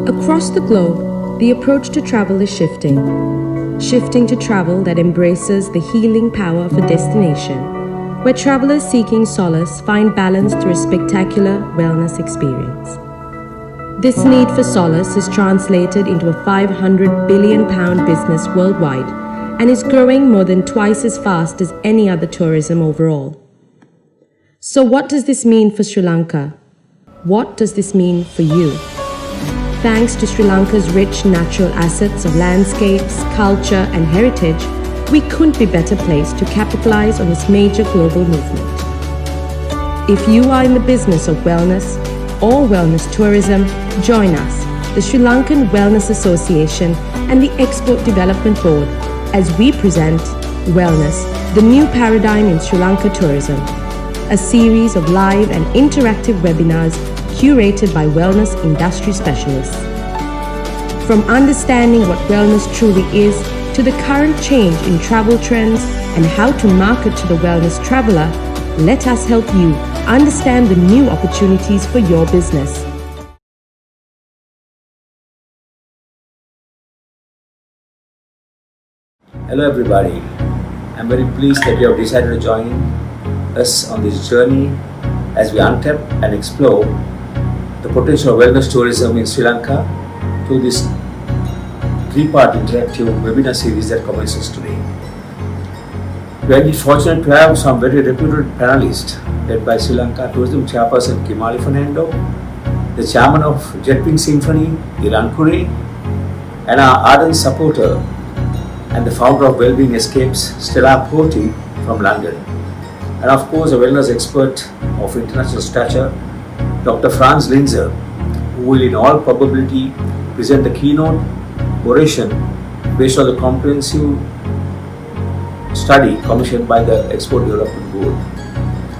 Across the globe, the approach to travel is shifting. Shifting to travel that embraces the healing power of a destination, where travelers seeking solace find balance through a spectacular wellness experience. This need for solace is translated into a £500 billion business worldwide and is growing more than twice as fast as any other tourism overall. So what does this mean for Sri Lanka? What does this mean for you? Thanks to Sri Lanka's rich natural assets of landscapes, culture and heritage, we couldn't be better placed to capitalize on this major global movement. If you are in the business of wellness or wellness tourism, join us, the Sri Lankan Wellness Association and the Export Development Board, as we present Wellness, the New Paradigm in Sri Lanka Tourism, a series of live and interactive webinars curated by wellness industry specialists. From understanding what wellness truly is to the current change in travel trends and how to market to the wellness traveler, let us help you understand the new opportunities for your business. Hello everybody, I'm very pleased that you have decided to join us on this journey as we untap and explore the potential of wellness tourism in Sri Lanka through this three-part interactive webinar series that commences today. We are fortunate to have some very reputed panelists led by Sri Lanka Tourism Chairperson Kimali Fernando, the Chairman of Jetwing Symphony, Iran Kure, and our ardent supporter and the founder of Wellbeing Escapes, Stella Porti from London, and of course a wellness expert of international stature, Dr. Franz Linzer, who will in all probability present the keynote oration based on the comprehensive study commissioned by the Export Development Board.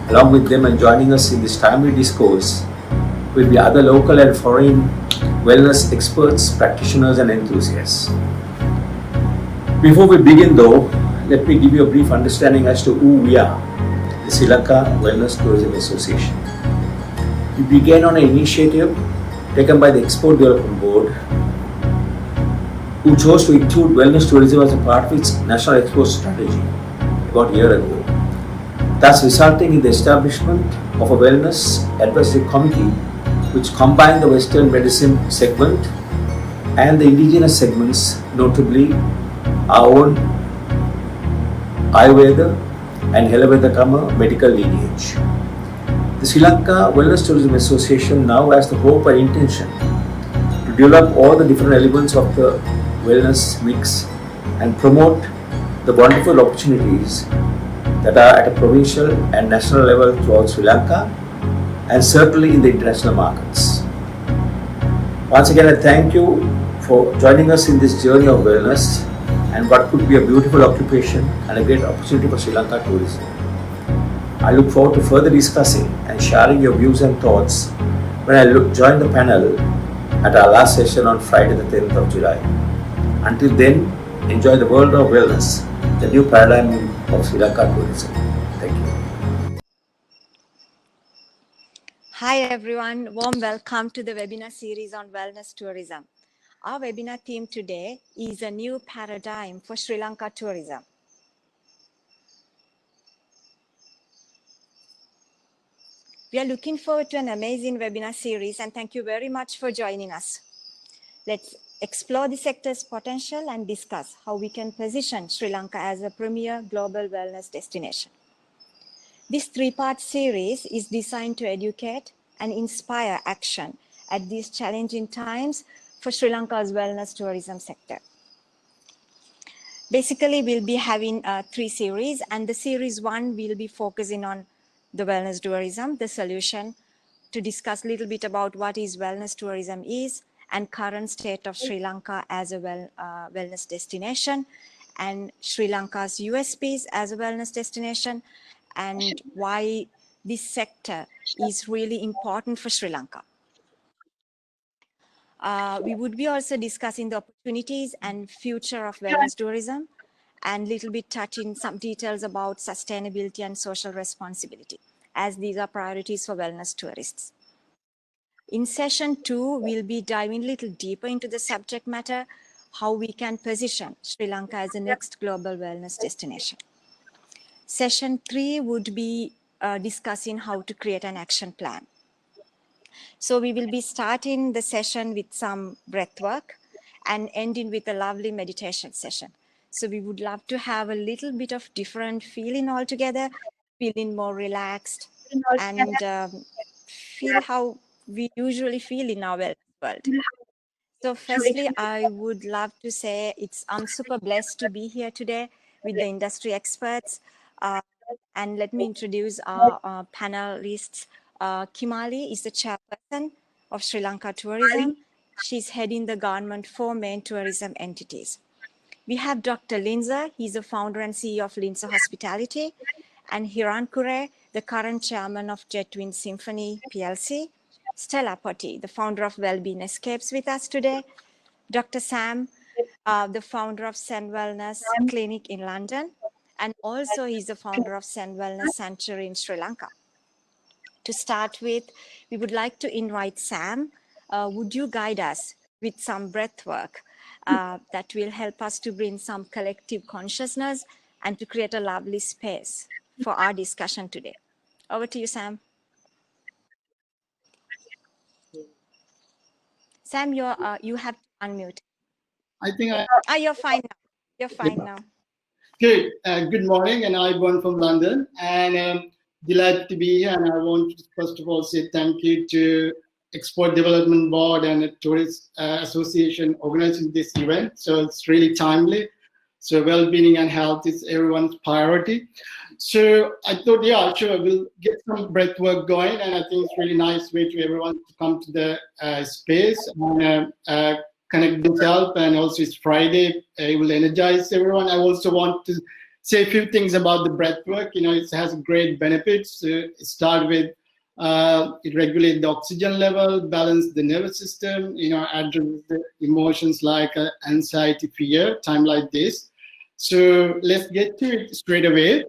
Along with them and joining us in this timely discourse will be other local and foreign wellness experts, practitioners and enthusiasts. Before we begin though, let me give you a brief understanding as to who we are, the Sri Lanka Wellness Tourism Association. We began on an initiative taken by the Export Development Board, who chose to include wellness tourism as a part of its national export strategy about a year ago, thus resulting in the establishment of a wellness advisory committee which combined the Western medicine segment and the indigenous segments, notably our own Ayurveda and Helavedakama medical lineage. The Sri Lanka Wellness Tourism Association now has the hope and intention to develop all the different elements of the wellness mix and promote the wonderful opportunities that are at a provincial and national level throughout Sri Lanka and certainly in the international markets. Once again, I thank you for joining us in this journey of wellness and what could be a beautiful occupation and a great opportunity for Sri Lanka tourism. I look forward to further discussing and sharing your views and thoughts when I join the panel at our last session on Friday the 10th of July. Until then, enjoy the world of wellness, the new paradigm of Sri Lanka tourism. Thank you. Hi everyone, warm welcome to the webinar series on wellness tourism. Our webinar theme today is a new paradigm for Sri Lanka tourism. We are looking forward to an amazing webinar series and thank you very much for joining us. Let's explore the sector's potential and discuss how we can position Sri Lanka as a premier global wellness destination. This three-part series is designed to educate and inspire action at these challenging times for Sri Lanka's wellness tourism sector. Basically, we'll be having three series, and the series one will be focusing on the wellness tourism, the solution, to discuss a little bit about what is wellness tourism is and current state of Sri Lanka as a wellness destination, and Sri Lanka's USPs as a wellness destination, and why this sector is really important for Sri Lanka. We would be also discussing the opportunities and future of wellness tourism and little bit touching some details about sustainability and social responsibility, as these are priorities for wellness tourists. In session 2, we'll be diving a little deeper into the subject matter, how we can position Sri Lanka as the next global wellness destination. Session 3 would be discussing how to create an action plan. So we will be starting the session with some breath work and ending with a lovely meditation session. So we would love to have a little bit of different feeling altogether, feeling more relaxed and feel how we usually feel in our wellness world. So firstly, I would love to say I'm super blessed to be here today with the industry experts. And let me introduce our panelists. Kimali is the chairperson of Sri Lanka Tourism. She's heading the government 4 main tourism entities. We have Dr. Linza, he's the founder and CEO of Linza Hospitality, and Hiran Kure, the current chairman of Jet Twin Symphony PLC. Stella Potti, the founder of Wellbeing Escapes with us today. Dr. Sam, the founder of Sen Wellness Clinic in London, and also he's the founder of Sen Wellness Sanctuary in Sri Lanka. To start with, we would like to invite Sam. Would you guide us with some breath work that will help us to bring some collective consciousness and to create a lovely space for our discussion today? Over to you, Sam. Sam, you have to unmute. I think You're fine now. You're fine now. Good. Good morning, and I'm Bon from London, and delighted to be here. And I want to first of all say thank you to Export Development Board and the Tourist Association organizing this event. So it's really timely. So well-being and health is everyone's priority. So I thought, yeah, sure, we'll get some breath work going, and I think it's really nice way to everyone to come to the space and connect themselves. And also it's Friday, it will energize everyone. I also want to say a few things about the breath work. You know, it has great benefits. Start with it regulates the oxygen level, balance the nervous system, you know, address the emotions like anxiety, fear, time like this. So let's get to it straight away.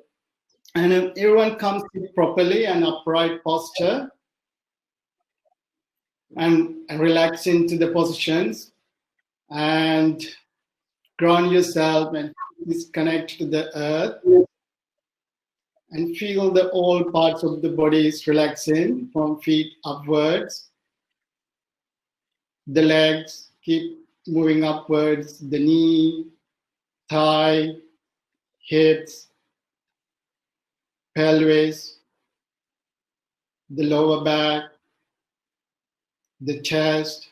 And everyone comes in properly and upright posture and relax into the positions and ground yourself and disconnect to the earth and feel the all parts of the body is relaxing from feet upwards. The legs keep moving upwards, the knee, thigh, hips, pelvis, the lower back, the chest.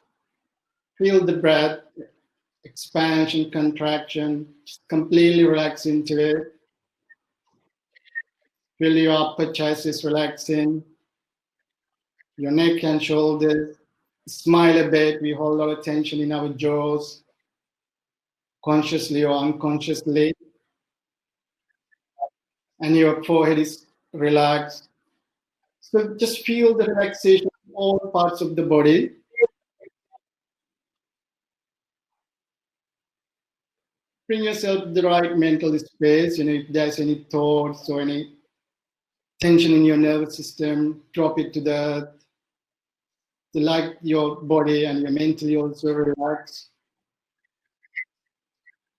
Feel the breath, expansion, contraction, just completely relax into it. Feel your upper chest is relaxing, your neck and shoulders. Smile a bit. We hold our attention in our jaws, consciously or unconsciously. And your forehead is relaxed. So just feel the relaxation in all parts of the body. Bring yourself to the right mental space. You know, if there's any thoughts or any tension in your nervous system, drop it to the earth. Like your body and your mentally also relax.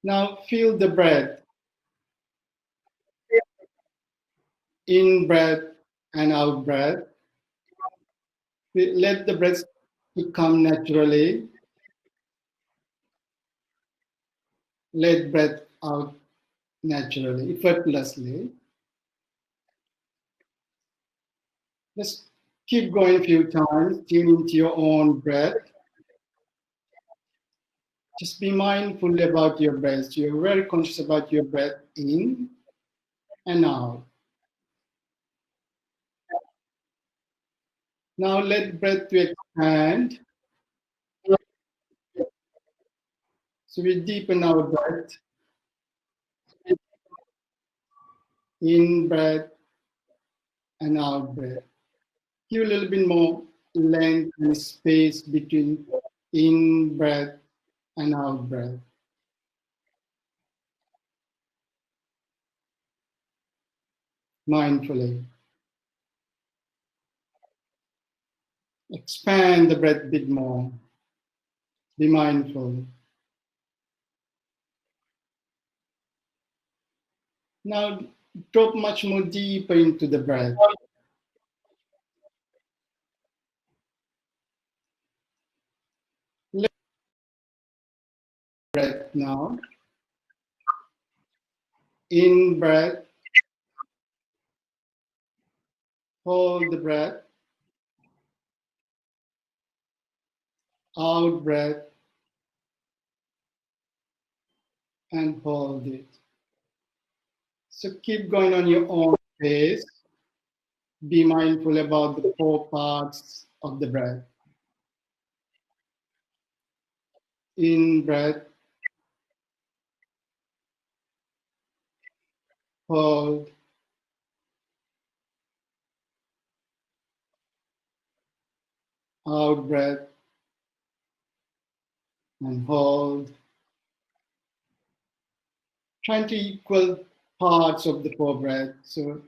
Now feel the breath. In breath and out breath. Let the breath come naturally. Let breath out naturally, effortlessly. Just keep going a few times, tune into your own breath. Just be mindful about your breath. You're very conscious about your breath in and out. Now let breath to expand. So we deepen our breath. In breath and out breath. Give a little bit more length and space between in breath and out breath. Mindfully. Expand the breath a bit more. Be mindful. Now drop much more deeper into the breath. Let breath now. In breath, hold the breath. Out breath and hold it. So keep going on your own pace. Be mindful about the 4 parts of the breath. In breath, hold, out breath and hold. Trying to equal parts of the 4 breath. So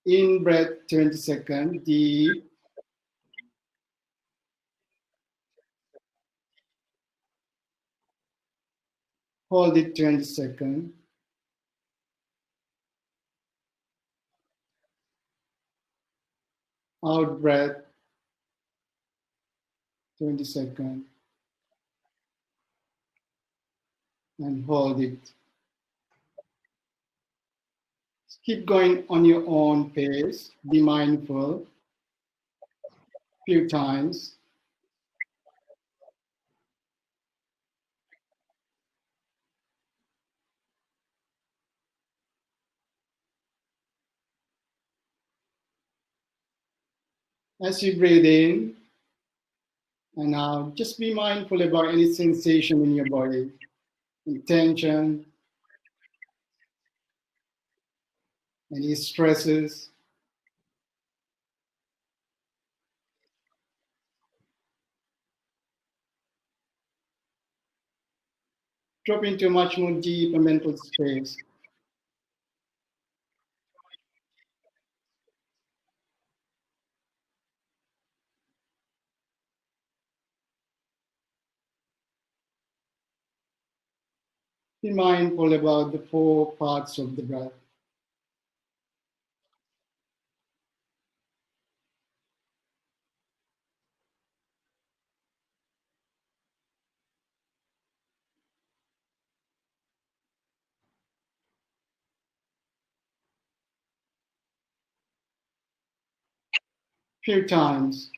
in breath 20 seconds, deep. Hold it 20 seconds. Out breath 20 seconds. And hold it. Keep going on your own pace. Be mindful. Few times. As you breathe in and out, just be mindful about any sensation in your body, any tension, any stresses. Drop into a much more deeper mental space. Be mindful about the 4 parts of the breath. Few times.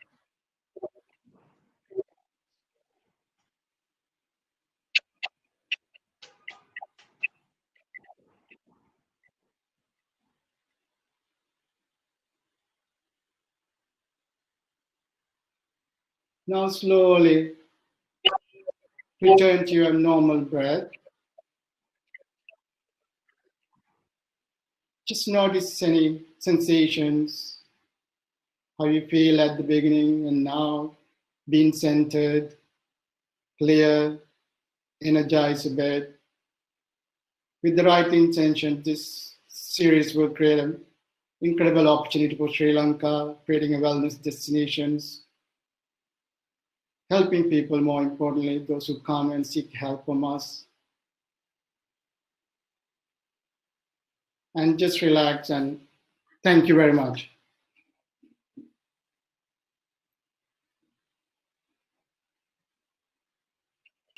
Now slowly return to your normal breath. Just notice any sensations, how you feel at the beginning and now, being centered, clear, energized a bit. With the right intention, this series will create an incredible opportunity for Sri Lanka, creating a wellness destinations, helping people, more importantly, those who come and seek help from us. And just relax and thank you very much.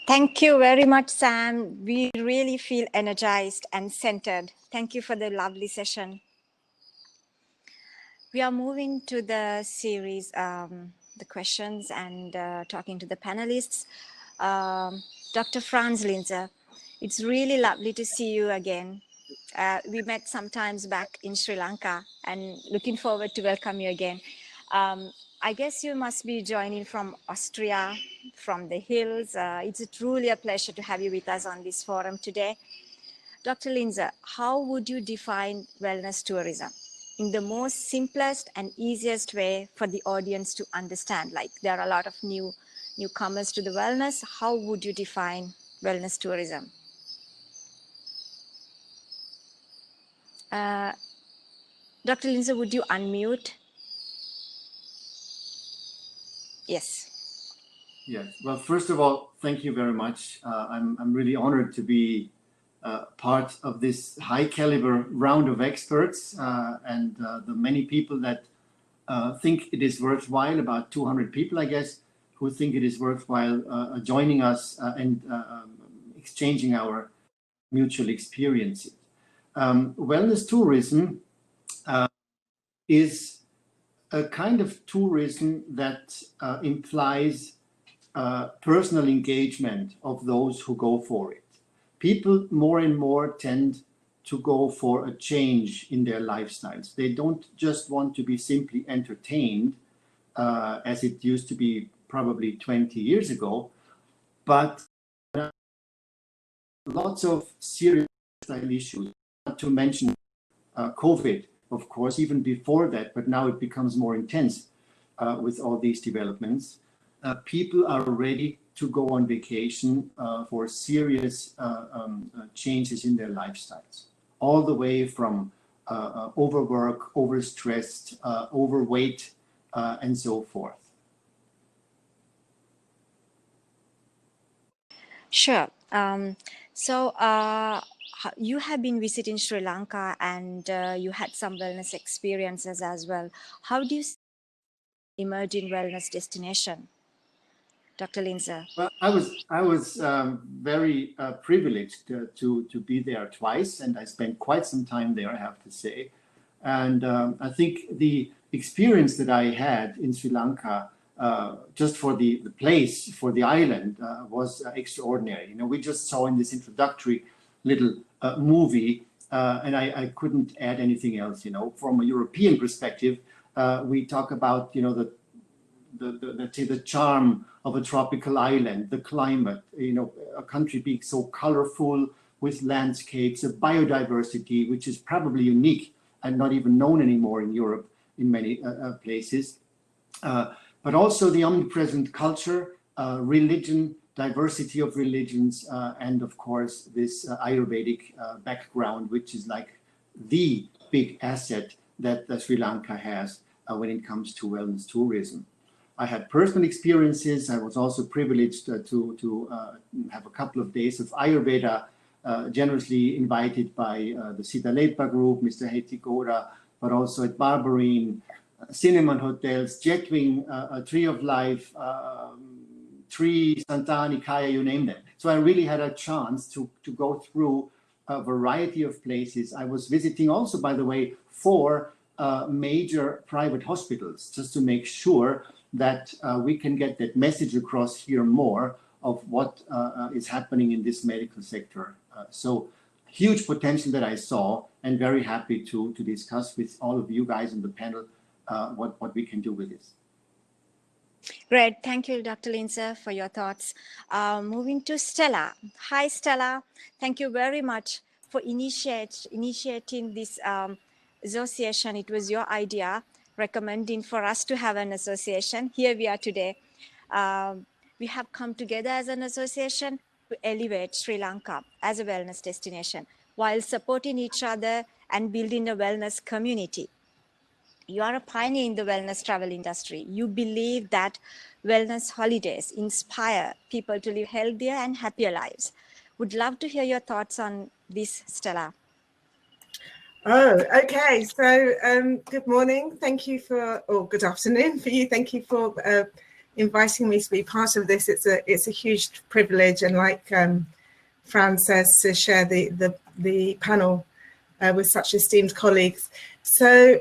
Thank you very much, Sam. We really feel energized and centered. Thank you for the lovely session. We are moving to the series, the questions, and talking to the panelists. Dr. Franz Linzer, it's really lovely to see you again. We met sometimes back in Sri Lanka, and looking forward to welcome you again. I guess you must be joining from Austria, from the hills. It's truly a pleasure to have you with us on this forum today. Dr. Linzer, how would you define wellness tourism in the most simplest and easiest way for the audience to understand? Like there are a lot of newcomers to the wellness. How would you define wellness tourism? Dr. Linzer, would you unmute? Yes. Yes. Well, first of all, thank you very much. I'm really honored to be part of this high caliber round of experts and the many people that think it is worthwhile, about 200 people, I guess, who think it is worthwhile joining us and exchanging our mutual experiences. Wellness tourism is a kind of tourism that implies personal engagement of those who go for it. People more and more tend to go for a change in their lifestyles. They don't just want to be simply entertained, as it used to be probably 20 years ago, but lots of serious lifestyle issues, not to mention COVID, of course, even before that, but now it becomes more intense with all these developments. People are ready to go on vacation for serious changes in their lifestyles, all the way from overwork, overstressed, overweight, and so forth. Sure. So you have been visiting Sri Lanka and you had some wellness experiences as well. How do you see emerging wellness destination, Dr. Linzer? Well, I was very privileged to be there twice, and I spent quite some time there, I have to say. And I think the experience that I had in Sri Lanka, just for the place, for the island, was extraordinary. You know, we just saw in this introductory little movie, and I couldn't add anything else. You know, from a European perspective, we talk about, you know, let's say the charm of a tropical island, the climate, you know, a country being so colorful with landscapes, of biodiversity, which is probably unique and not even known anymore in Europe in many places. But also the omnipresent culture, religion, diversity of religions, and of course this Ayurvedic background, which is like the big asset that Sri Lanka has when it comes to wellness tourism. I had personal experiences. I was also privileged to have a couple of days of Ayurveda, generously invited by the Sita Lepa group, Mr. Heti Gora, but also at Barberine, Cinnamon Hotels, Jetwing, Tree of Life, Tree, Santani, Kaya, you name them. So I really had a chance to go through a variety of places. I was visiting also, by the way, 4 major private hospitals, just to make sure that we can get that message across here more of what is happening in this medical sector. So huge potential that I saw, and very happy to discuss with all of you guys on the panel what we can do with this. Great. Thank you, Dr. Linzer, for your thoughts. Moving to Stella. Hi, Stella. Thank you very much for initiating this association. It was your idea, recommending for us to have an association. Here we are today. We have come together as an association to elevate Sri Lanka as a wellness destination while supporting each other and building a wellness community. You are a pioneer in the wellness travel industry. You believe that wellness holidays inspire people to live healthier and happier lives. Would love to hear your thoughts on this, Stella. Oh, okay. So good morning. Thank you for, or good afternoon for you. Thank you for inviting me to be part of this. It's a huge privilege, and like Fran says, to share the panel with such esteemed colleagues. So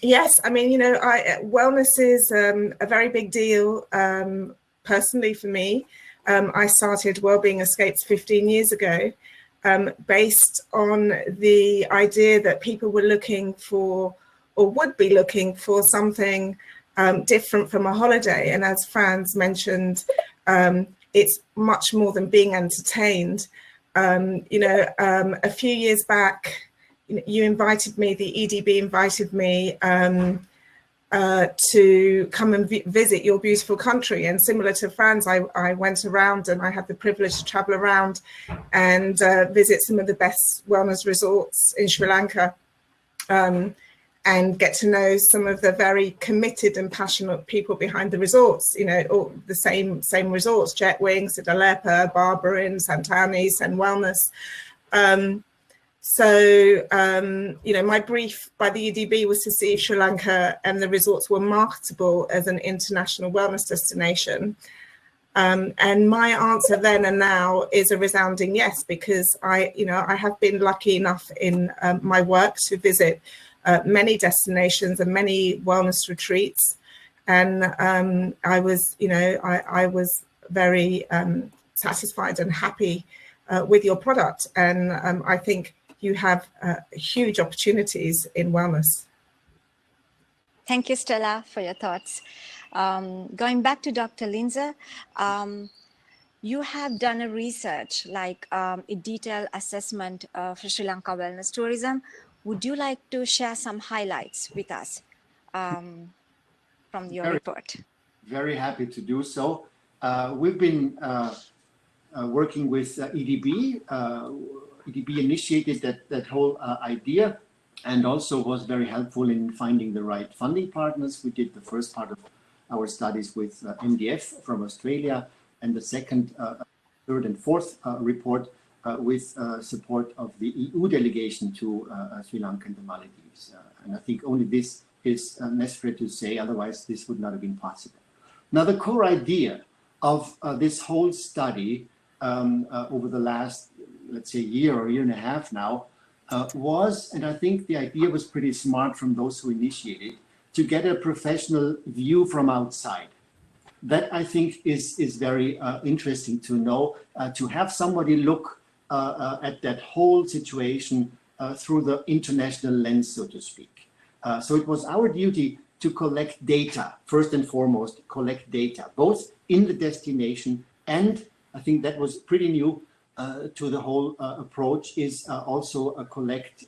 yes, I mean, you know, wellness is a very big deal personally for me. I started Wellbeing Escapes 15 years ago. Based on the idea that people were looking for, or would be looking for, something different from a holiday. And as Franz mentioned, it's much more than being entertained. You know, a few years back, you invited me, the EDB invited me to come and visit your beautiful country. And similar to Franz, I went around and I had the privilege to travel around and visit some of the best wellness resorts in Sri Lanka. And and get to know some of the very committed and passionate people behind the resorts, you know, all the same resorts, Jetwing, Sidalepa, Barberin, Santani, and Wellness. You know, my brief by the EDB was to see if Sri Lanka and the resorts were marketable as an international wellness destination. And my answer then and now is a resounding yes, because I have been lucky enough in my work to visit many destinations and many wellness retreats, and I was very satisfied and happy with your product, and I think you have huge opportunities in wellness. Thank you, Stella, for your thoughts. Going back to Dr. Lindsay, you have done a research, like a detailed assessment for Sri Lanka wellness tourism. Would you like to share some highlights with us from your report? Very happy to do so. We've been working with EDB. EDB initiated that whole idea and also was very helpful in finding the right funding partners. We did the first part of our studies with MDF from Australia, and the second, third and fourth report with support of the EU delegation to Sri Lanka and the Maldives. And I think only this is necessary to say, otherwise this would not have been possible. Now, the core idea of this whole study over the last, let's say, year or year and a half now, was, and I think the idea was pretty smart from those who initiated, to get a professional view from outside. That, I think, is very interesting to know, to have somebody look at that whole situation through the international lens, so to speak. So it was our duty to collect data, first and foremost, collect data, both in the destination, and I think that was pretty new to the whole approach, is also collect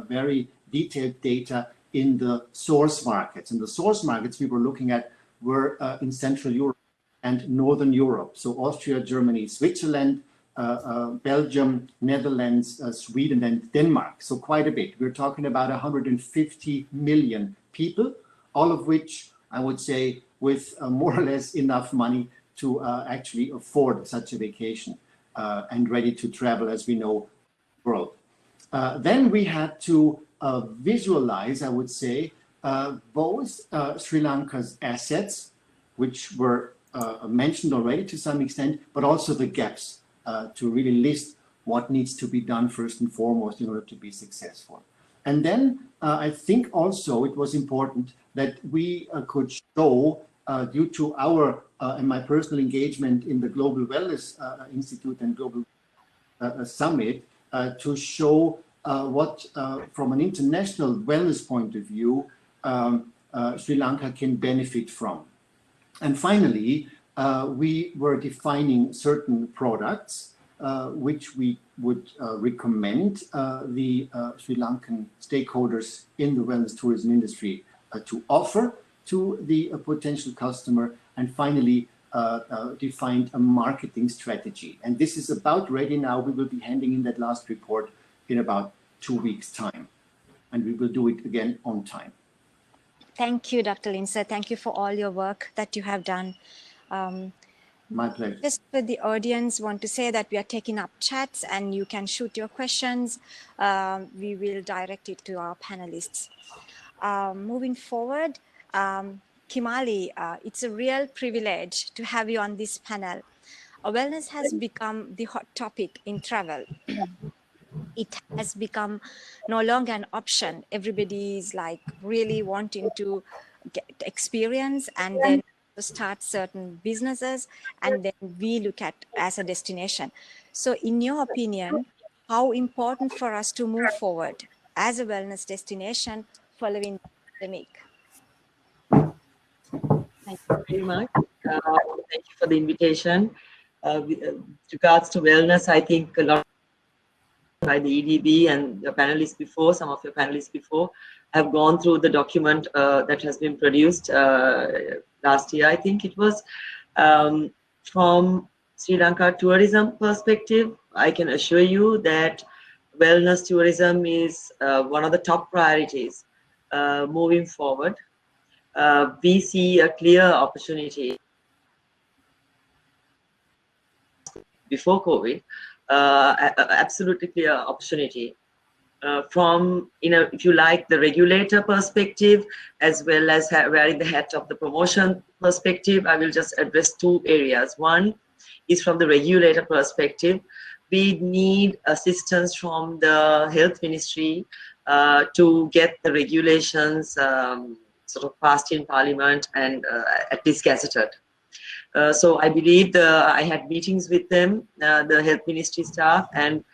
very detailed data in the source markets. And the source markets we were looking at were in Central Europe and Northern Europe. So Austria, Germany, Switzerland, Belgium, Netherlands, Sweden, and Denmark. So quite a bit. We're talking about 150 million people, all of which I would say with more or less enough money to actually afford such a vacation and ready to travel, as we know, the world. Then we had to visualize, I would say, both Sri Lanka's assets, which were mentioned already to some extent, but also the gaps, to really list what needs to be done first and foremost in order to be successful. And then I think also it was important that we could show, due to our and my personal engagement in the Global Wellness Institute and Global Summit, to show what, from an international wellness point of view, Sri Lanka can benefit from. And finally, we were defining certain products which we would recommend the Sri Lankan stakeholders in the wellness tourism industry to offer to the potential customer, and finally defined a marketing strategy. And this is about ready now. We will be handing in that last report in about 2 weeks' time, and we will do it again on time. Thank you, Dr. Lindsay. Thank you for all your work that you have done. My pleasure. Just for the audience, want to say that we are taking up chats and you can shoot your questions. We will direct it to our panelists. Moving forward, Kimali, it's a real privilege to have you on this panel. Wellness has become the hot topic in travel. It has become no longer an option. Everybody is like really wanting to get experience and then start certain businesses, and then we look at as a destination. So in your opinion, how important for us to move forward as a wellness destination following the pandemic? Thank you very much. Thank you for the invitation. With regards to wellness, I think a lot by the EDB and the panelists before, some of your panelists before, have gone through the document that has been produced last year, I think it was. From Sri Lanka tourism perspective, I can assure you that wellness tourism is one of the top priorities moving forward. We see a clear opportunity before COVID, absolutely clear opportunity from, if you like, the regulator perspective, as well as wearing the hat of the promotion perspective. I will just address two areas. One is from the regulator perspective. We need assistance from the health ministry to get the regulations sort of passed in parliament and at least gazetted. So I believe I had meetings with them, the health ministry staff, and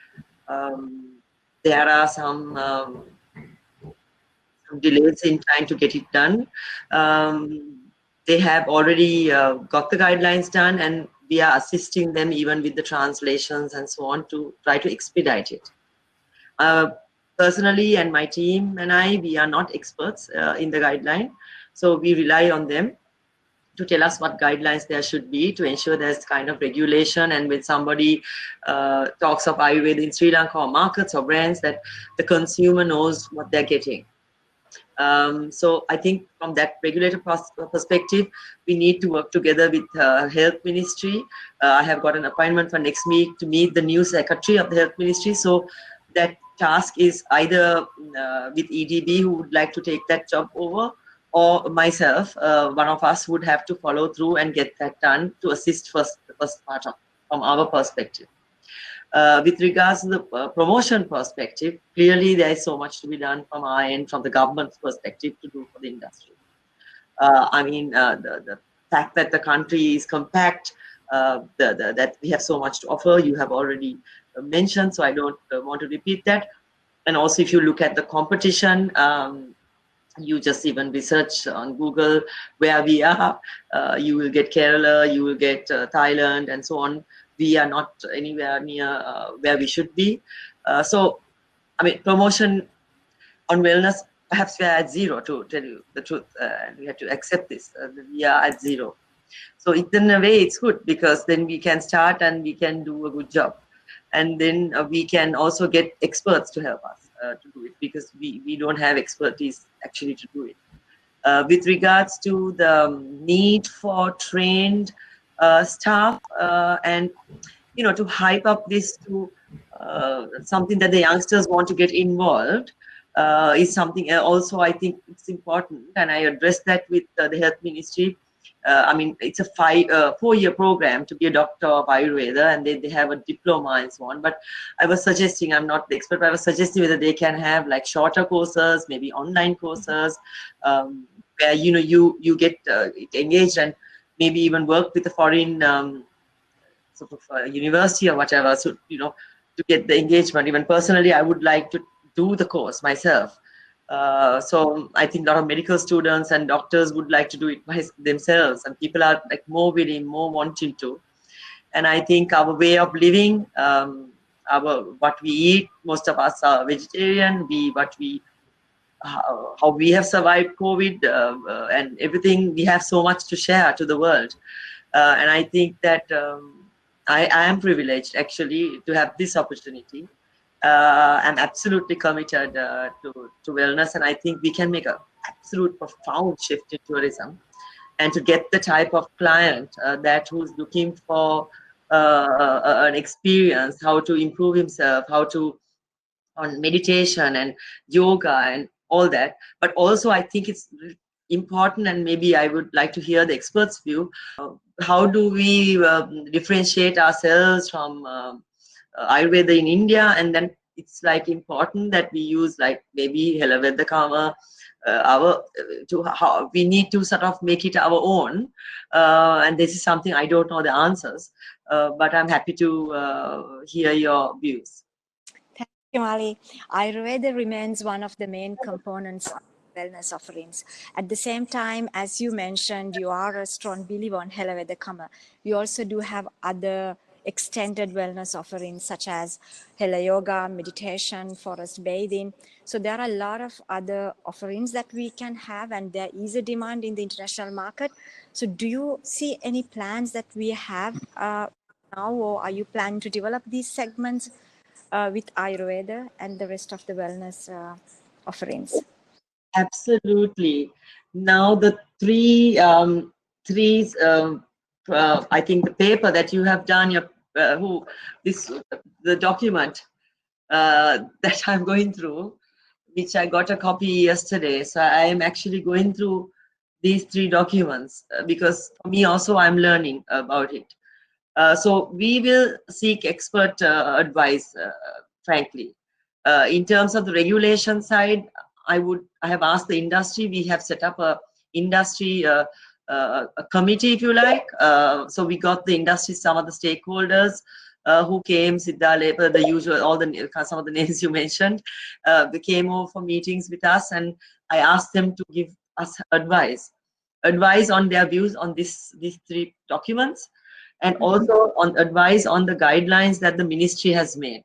there are some delays in trying to get it done. They have already got the guidelines done, and we are assisting them even with the translations and so on to try to expedite it. Personally, and my team and I, we are not experts in the guideline, so we rely on them to tell us what guidelines there should be to ensure there's kind of regulation. And when somebody talks of Ayurveda in Sri Lanka or markets or brands, that the consumer knows what they're getting. So I think from that regulator perspective, we need to work together with health ministry. I have got an appointment for next week to meet the new secretary of the health ministry. So that task is either with EDB, who would like to take that job over, or myself. One of us would have to follow through and get that done to assist the first part of, from our perspective. With regards to the promotion perspective, clearly there is so much to be done from our end, from the government's perspective, to do for the industry. I mean, the fact that the country is compact, that we have so much to offer, you have already mentioned, so I don't want to repeat that. And also, if you look at the competition, you just even research on Google where we are, you will get Kerala, you will get Thailand, and so on. We are not anywhere near where we should be. So, I mean, promotion on wellness, perhaps we are at zero, to tell you the truth. We have to accept this. We are at zero. So in a way, it's good, because then we can start and we can do a good job. And then we can also get experts to help us to do it, because we don't have expertise actually to do it. With regards to the need for trained staff and, you know, to hype up this to something that the youngsters want to get involved is something also I think it's important. And I addressed that with the health ministry. I mean, it's a 4-year program to be a doctor of Ayurveda, and they have a diploma and so on. But I was suggesting, I'm not the expert, but I was suggesting whether they can have like shorter courses, maybe online courses, where, you know, you get engaged and maybe even work with a foreign sort of university or whatever. So, you know, to get the engagement. Even personally, I would like to do the course myself. So I think a lot of medical students and doctors would like to do it by themselves, and people are like more willing, more wanting to. And I think our way of living, what we eat, most of us are vegetarian. How we have survived COVID and everything. We have so much to share to the world, and I think that I am privileged actually to have this opportunity. I'm absolutely committed to wellness, and I think we can make an absolute profound shift in tourism, and to get the type of client who's looking for an experience, how to improve himself, how to on meditation and yoga and all that. But also, I think it's important, and maybe I would like to hear the experts' view. How do we differentiate ourselves from Ayurveda in India? And then it's like important that we use like maybe Helaveda Kama, we need to sort of make it our own. And this is something I don't know the answers, but I'm happy to hear your views. Thank you, Mali. Ayurveda remains one of the main components of wellness offerings. At the same time, as you mentioned, you are a strong believer on Helaveda Kama. We also do have other extended wellness offerings such as Hela Yoga, meditation, forest bathing. So there are a lot of other offerings that we can have, and there is a demand in the international market. So do you see any plans that we have now, or are you planning to develop these segments with Ayurveda and the rest of the wellness offerings? Absolutely. Now the I think the paper that you have done, the document that I'm going through, which I got a copy yesterday. So I am actually going through these 3 documents because for me also I'm learning about it. So we will seek expert advice, frankly. In terms of the regulation side, I have asked the industry. We have set up a industry a committee, if you like. So we got the industry, some of the stakeholders who came, Siddha Lepa, the usual, some of the names you mentioned, they came over for meetings with us, and I asked them to give us advice on their views on these 3 documents, and also on advice on the guidelines that the ministry has made.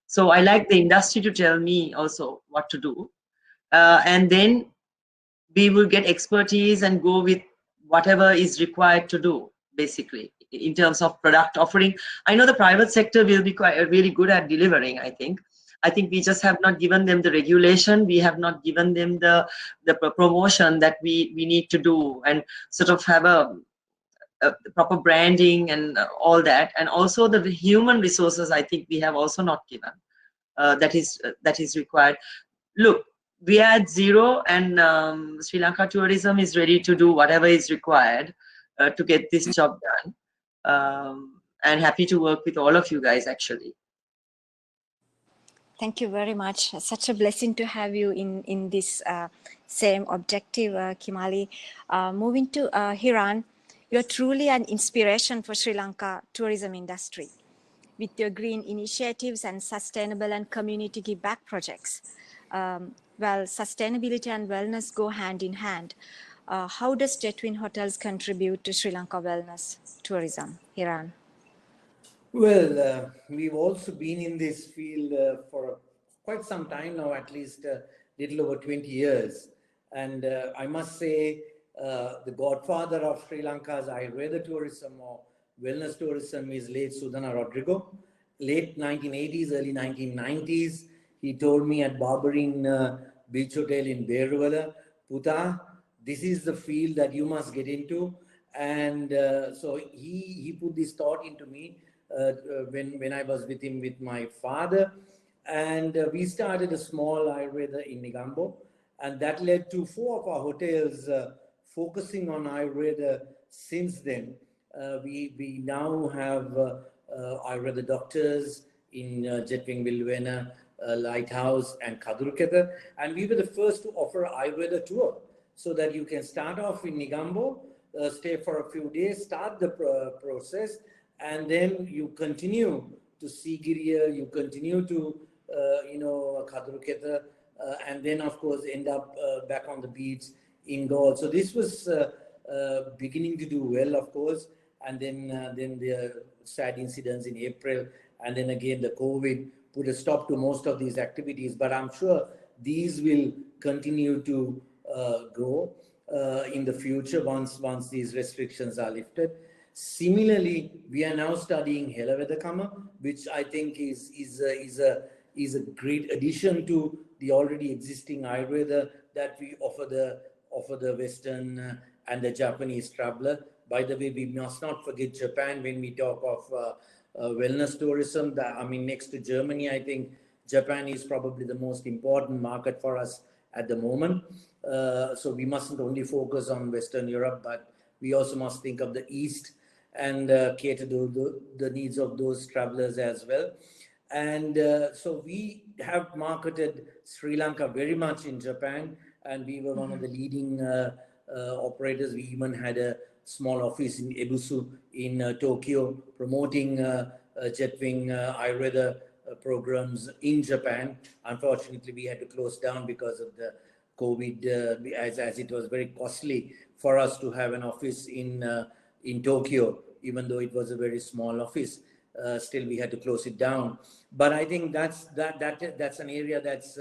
So I like the industry to tell me also what to do. And then we will get expertise and go with whatever is required to do, basically, in terms of product offering. I know the private sector will be quite really good at delivering, I think. We just have not given them the regulation. We have not given them the promotion that we need to do, and sort of have a proper branding and all that. And also the human resources, I think we have also not given. That is required. Look, we are at 0, and Sri Lanka Tourism is ready to do whatever is required to get this job done. And happy to work with all of you guys, actually. Thank you very much. Such a blessing to have you in this same objective, Kimali. Moving to Hiran, you're truly an inspiration for Sri Lanka tourism industry with your green initiatives and sustainable and community give back projects. Well, sustainability and wellness go hand in hand. How does Jetwin Hotels contribute to Sri Lanka wellness tourism? Hiran. Well, we've also been in this field for quite some time now, at least a little over 20 years. And I must say, the godfather of Sri Lanka's Ayurveda tourism or wellness tourism is late Sudhana Rodrigo. Late 1980s, early 1990s, he told me at Barberine Beach Hotel in Beruvala, Puta, this is the field that you must get into. And so he put this thought into me when I was with him with my father. And we started a small Ayurveda in Negombo. And that led to 4 of our hotels focusing on Ayurveda since then. We now have Ayurveda doctors in Jetwing Vilvena, Lighthouse and Kaduruketa. And we were the first to offer Ayurveda tour so that you can start off in Negombo, stay for a few days, start the process, and then you continue to Sigiriya, you continue to, Kaduruketa, and then of course end up back on the beach in Gaul. So this was beginning to do well, of course, and then the sad incidents in April, and then again the COVID put a stop to most of these activities. But I'm sure these will continue to grow in the future once these restrictions are lifted. Similarly, we are now studying Helavedakama, which I think is a great addition to the already existing Ayurveda that we offer the Western and the Japanese traveler. By the way, we must not forget Japan when we talk of wellness tourism. Next to Germany, I think Japan is probably the most important market for us at the moment. So we mustn't only focus on Western Europe, but we also must think of the East and cater to the needs of those travelers as well. And so we have marketed Sri Lanka very much in Japan, and we were one of the leading operators. We even had a small office in Ebusu in Tokyo promoting Jetwing Ayurveda programs in Japan. Unfortunately, we had to close down because of the COVID, as it was very costly for us to have an office in Tokyo, even though it was a very small office. Still, we had to close it down. But I think that's an area that's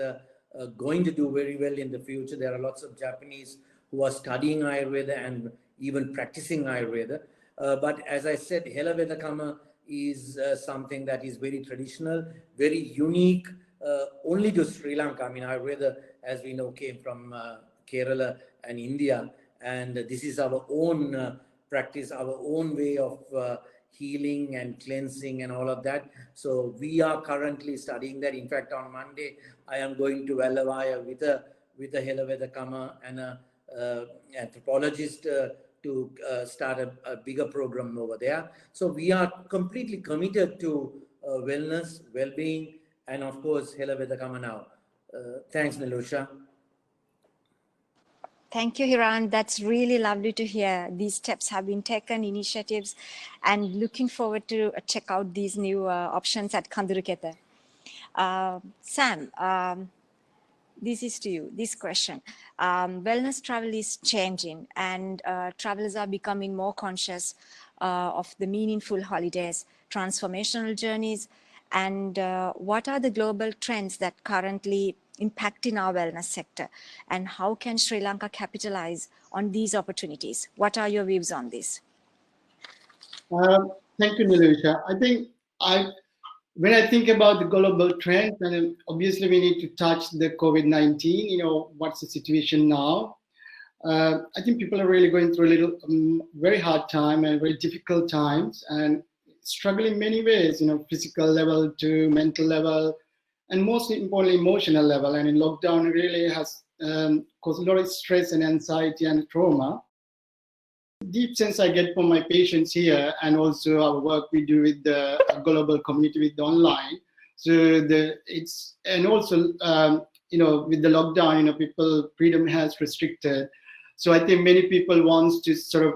going to do very well in the future. There are lots of Japanese who are studying Ayurveda and even practicing Ayurveda. But as I said, Helavedakama is something that is very traditional, very unique, only to Sri Lanka. Ayurveda as we know, came from Kerala and India. And this is our own practice, our own way of healing and cleansing and all of that. So we are currently studying that. In fact, on Monday, I am going to Velavaya with a Helavedakama and a anthropologist to start a bigger program over there. So we are completely committed to wellness, well-being, and of course, Helavedakama now. Thanks, Nilusha. Thank you, Hiran. That's really lovely to hear. These steps have been taken, initiatives, and looking forward to check out these new options at Kanduruketa. Sam, this is to you, this question. Wellness travel is changing, and travelers are becoming more conscious of the meaningful holidays, transformational journeys, and what are the global trends that currently impacting our wellness sector, and how can Sri Lanka capitalize on these opportunities? What are your views on this? Thank you, Nilusha. I think when I think about the global trends, and obviously we need to touch the COVID-19, what's the situation now? I think people are really going through a little very hard time and very difficult times and struggling in many ways, physical level to mental level, and most importantly, emotional level. And in lockdown, it really has caused a lot of stress and anxiety and trauma. Deep sense I get from my patients here, and also our work we do with the global community with the online. So and also with the lockdown, people freedom has restricted. So I think many people wants to sort of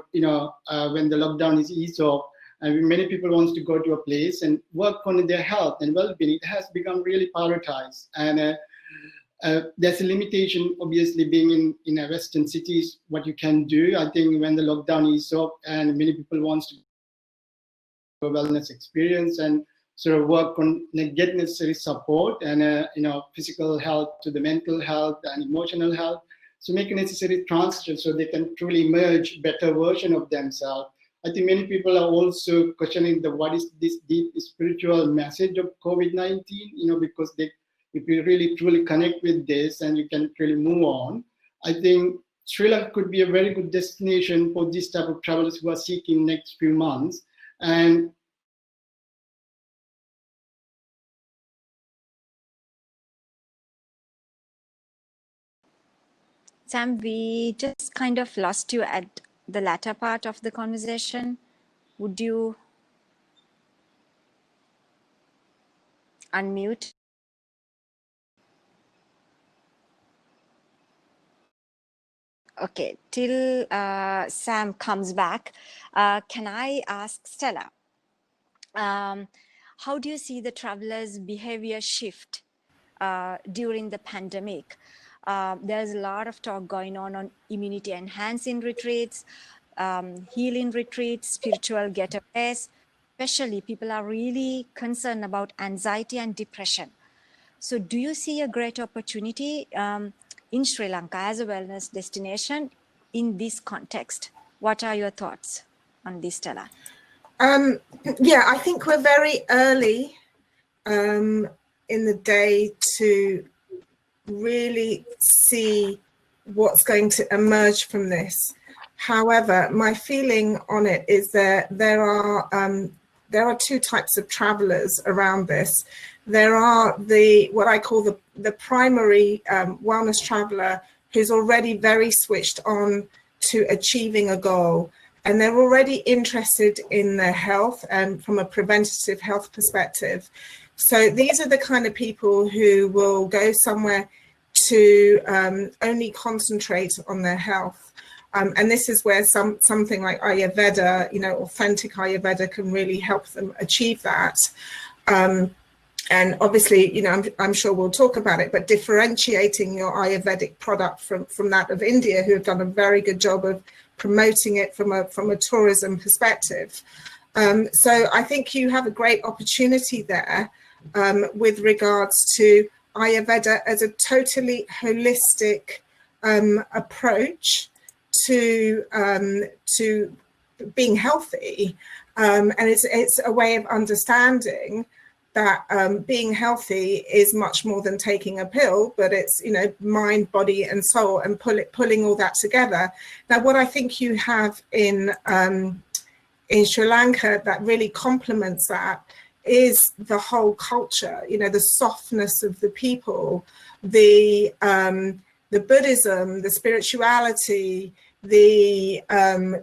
when the lockdown is eased off, and many people wants to go to a place and work on their health and well-being. It has become really prioritized, and there's a limitation, obviously, being in a Western cities, what you can do. I think when the lockdown is off and many people wants to a wellness experience and sort of work on get necessary support and physical health to the mental health and emotional health. So make a necessary transition so they can truly emerge better version of themselves. I think many people are also questioning what is this deep spiritual message of COVID-19, because if you really truly connect with this and you can really move on, I think Sri Lanka could be a very good destination for this type of travelers who are seeking next few months. And Sam, we just kind of lost you at the latter part of the conversation. Would you unmute? Okay, till Sam comes back, can I ask Stella, how do you see the travelers' behavior shift during the pandemic? There's a lot of talk going on immunity enhancing retreats, healing retreats, spiritual getaways. Especially, people are really concerned about anxiety and depression. So do you see a great opportunity in Sri Lanka as a wellness destination in this context? What are your thoughts on this, Stella? Yeah, I think we're very early in the day to really see what's going to emerge from this. However, my feeling on it is that there are two types of travelers around this. There are what I call the primary wellness traveler, who's already very switched on to achieving a goal, and they're already interested in their health and from a preventative health perspective. So these are the kind of people who will go somewhere to only concentrate on their health. And this is where something like Ayurveda, authentic Ayurveda can really help them achieve that. And obviously, I'm sure we'll talk about it, but differentiating your Ayurvedic product from that of India, who have done a very good job of promoting it from a tourism perspective. So I think you have a great opportunity there with regards to Ayurveda as a totally holistic approach to being healthy, and it's a way of understanding that being healthy is much more than taking a pill, but it's, you know, mind, body and soul, and pulling all that together. Now, what I think you have in Sri Lanka that really complements that is the whole culture, you know, the softness of the people, the Buddhism, the spirituality, the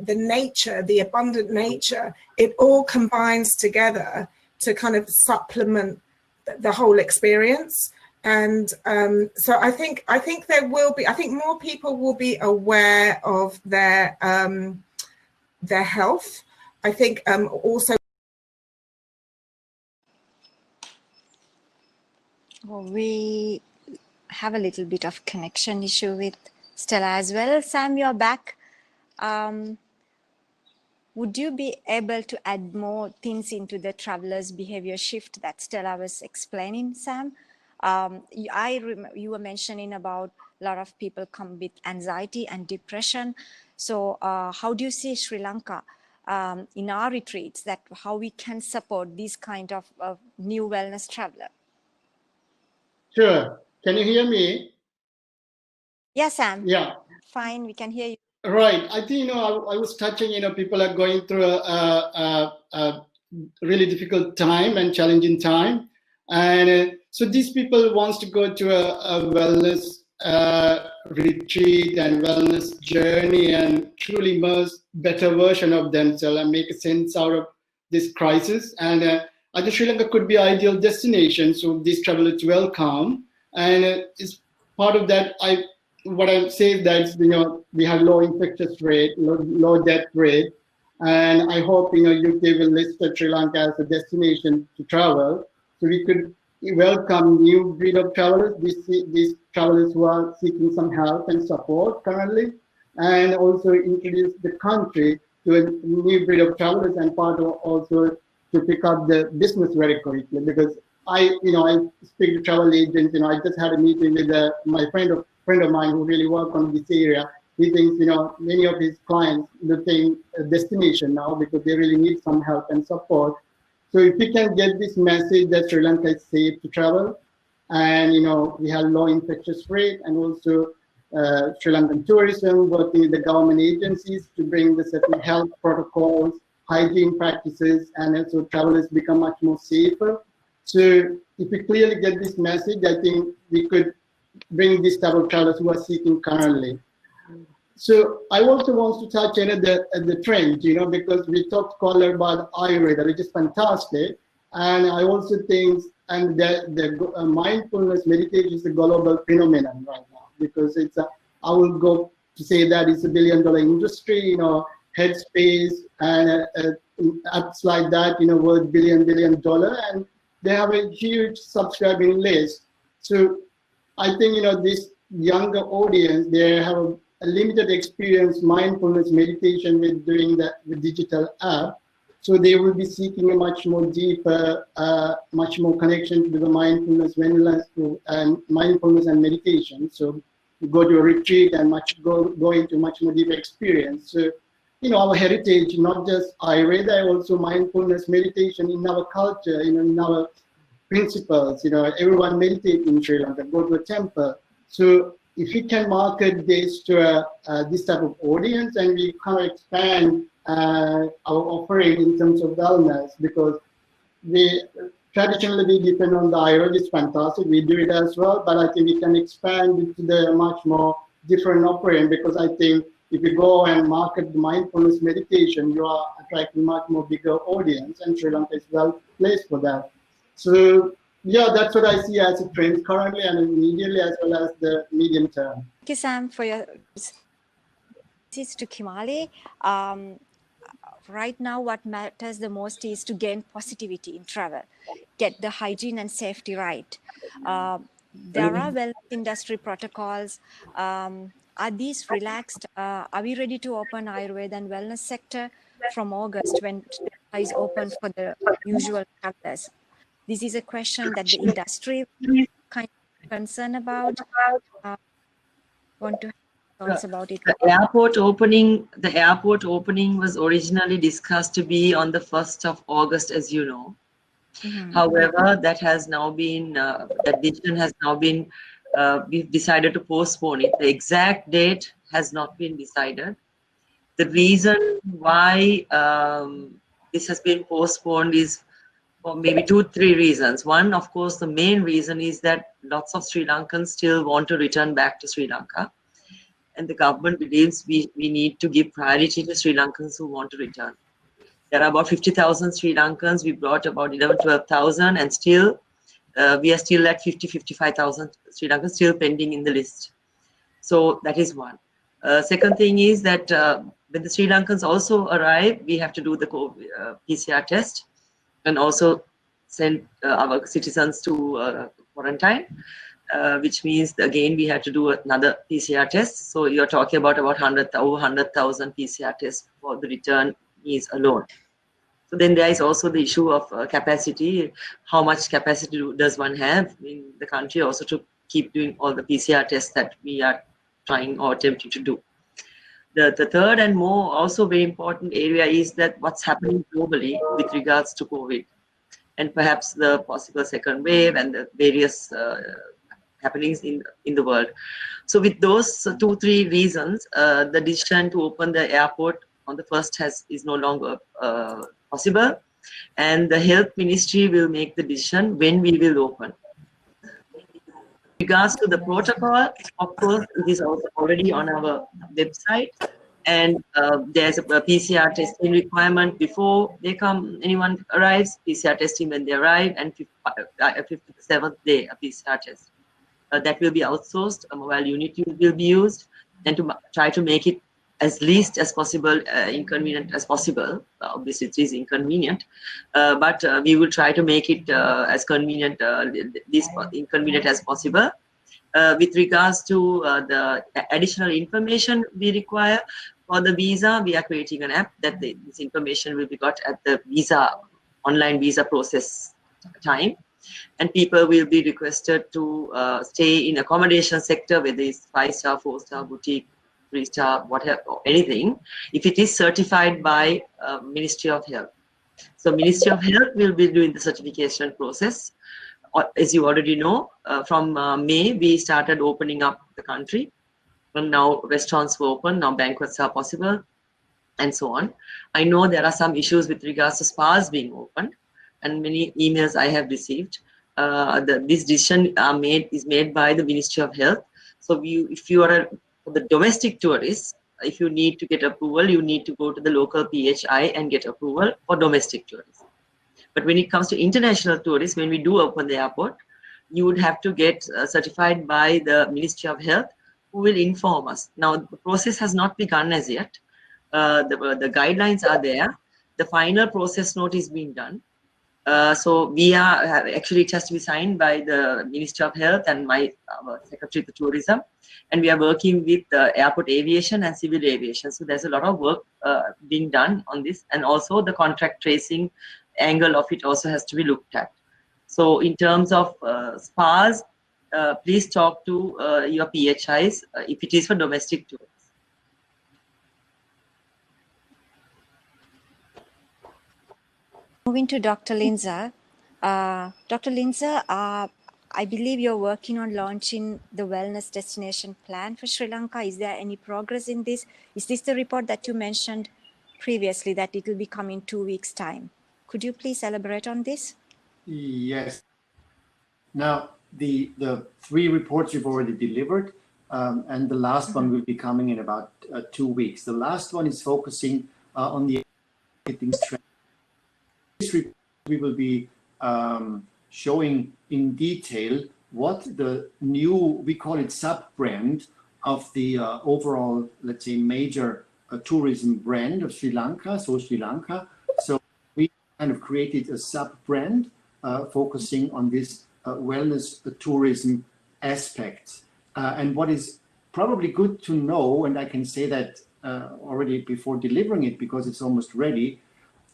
nature, the abundant nature. It all combines together to kind of supplement the whole experience. And so I think there will be, I think more people will be aware of their health. I think also. Well, we have a little bit of connection issue with Stella as well. Sam, you're back. Would you be able to add more things into the traveler's behavior shift that Stella was explaining, Sam? You were mentioning about a lot of people come with anxiety and depression. So how do you see Sri Lanka in our retreats, that how we can support this kind of new wellness traveler? Sure. Can you hear me? Yes, Sam. Yeah. Fine, we can hear you. Right. I think, you know, I was touching, you know, people are going through a really difficult time and challenging time. And so these people wants to go to a wellness retreat and wellness journey and truly immerse better version of themselves and make a sense out of this crisis. And I think Sri Lanka could be an ideal destination. So these travelers welcome. And it's part of that. What I say is that, you know, we have low infectious rate, low death rate, and I hope, you know, UK will list Sri Lanka as a destination to travel, so we could welcome new breed of travelers, these travelers who are seeking some help and support currently, and also introduce the country to a new breed of travelers, and part of also to pick up the business very quickly, because I speak to travel agents. You know, I just had a meeting with my friend of mine who really work on this area. He thinks, you know, many of his clients looking a destination now because they really need some help and support. So if we can get this message that Sri Lanka is safe to travel, and, you know, we have low infectious rate, and also Sri Lankan tourism working with the government agencies to bring the certain health protocols, hygiene practices, and also travelers become much more safer. So if we clearly get this message, I think we could bring this type of travelers who are seeking currently. So I also want to touch on the trend, you know, because we talked quite about Ayurveda, which is fantastic. And I also think, and the mindfulness meditation is a global phenomenon right now, because it's I will go to say that it's $1 billion industry, you know, Headspace and apps like that, you know, worth $1 billion, and they have a huge subscribing list. So I think, you know, this younger audience, they have a limited experience mindfulness meditation with doing the digital app. So they will be seeking a much more deeper, much more connection to the mindfulness, and mindfulness and meditation. So you go to a retreat and go into much more deeper experience. So, you know, our heritage, not just Ayurveda, also mindfulness meditation in our culture, you know, in our principles, you know, everyone meditate in Sri Lanka, go to a temple. So if we can market this to this type of audience, and we kind of expand our offering in terms of wellness, because we traditionally depend on the Ayurveda, it's fantastic, we do it as well, but I think we can expand it to the much more different offering, because I think if you go and market the mindfulness meditation, you are attracting much more bigger audience, and Sri Lanka is well placed for that. So yeah, that's what I see as a trend currently and immediately, as well as the medium term. Thank you, Sam, for your this to Kimali. Right now, what matters the most is to gain positivity in travel, get the hygiene and safety right. There are wellness industry protocols. Are these relaxed? Are we ready to open Ayurveda and wellness sector from August, when is open for the usual travelers? This is a question that the industry is kind of concerned about. Want to have thoughts about it? The airport opening was originally discussed to be on the 1st of August, as you know. However, that has now been, that decision has now been, we've decided to postpone it. The exact date has not been decided. The reason why this has been postponed is for maybe 2-3 reasons. One, of course, the main reason is that lots of Sri Lankans still want to return back to Sri Lanka. And the government believes we need to give priority to Sri Lankans who want to return. There are about 50,000 Sri Lankans. We brought about 12,000, and still we are still at 55,000 Sri Lankans still pending in the list. So that is one. Second thing is that when the Sri Lankans also arrive, we have to do the PCR test and also send our citizens to quarantine, which means again we had to do another PCR test. So you're talking about over 100,000 PCR tests for the returnees alone. So then there is also the issue of capacity. How much capacity does one have in the country also to keep doing all the PCR tests that we are trying or attempting to do. The third and more also very important area is that what's happening globally with regards to COVID and perhaps the possible second wave and the various happenings in the world. So with those 2-3 reasons, the decision to open the airport on the 1st is no longer possible, and the health ministry will make the decision when we will open. With regards to the protocol, of course, it is also already on our website, and there's a PCR testing requirement before they come. Anyone arrives, PCR testing when they arrive, and 57th day a PCR test. That will be outsourced. A mobile unit will be used, and to try to make it as least as possible inconvenient as possible. Obviously, it is inconvenient, but we will try to make it as convenient, least inconvenient as possible. With regards to the additional information we require for the visa, we are creating an app that this information will be got at the online visa process time. And people will be requested to stay in accommodation sector, whether it's 5-star, 4-star, boutique, 3-star, whatever, anything, if it is certified by Ministry of Health. So Ministry of Health will be doing the certification process. As you already know, from May, we started opening up the country. And now restaurants were open, now banquets are possible, and so on. I know there are some issues with regards to spas being opened, and many emails I have received. This decision is made by the Ministry of Health. So if you are the domestic tourists, if you need to get approval, you need to go to the local PHI and get approval for domestic tourists. But when it comes to international tourists, when we do open the airport, you would have to get certified by the Ministry of Health, who will inform us. Now, the process has not begun as yet. The guidelines are there. The final process note is being done. So we are actually, it has to be signed by the Ministry of Health and my Secretary of Tourism, and we are working with airport aviation and civil aviation. So there's a lot of work being done on this, and also the contract tracing angle of it also has to be looked at. So in terms of spas, please talk to your PHIs if it is for domestic tourists. Moving to Dr. Linza. Dr. Linza, I believe you're working on launching the wellness destination plan for Sri Lanka. Is there any progress in this? Is this the report that you mentioned previously that it will be coming in 2 weeks' time? Could you please elaborate on this? Yes. Now, the 3 reports you've already delivered, and the last one will be coming in about 2 weeks. The last one is focusing on the marketing strategy. This report we will be showing in detail what the new, we call it sub-brand of the overall, let's say, major tourism brand of Sri Lanka, so Sri Lanka. So we kind of created a sub-brand focusing on this wellness tourism aspect. And what is probably good to know, and I can say that already before delivering it because it's almost ready,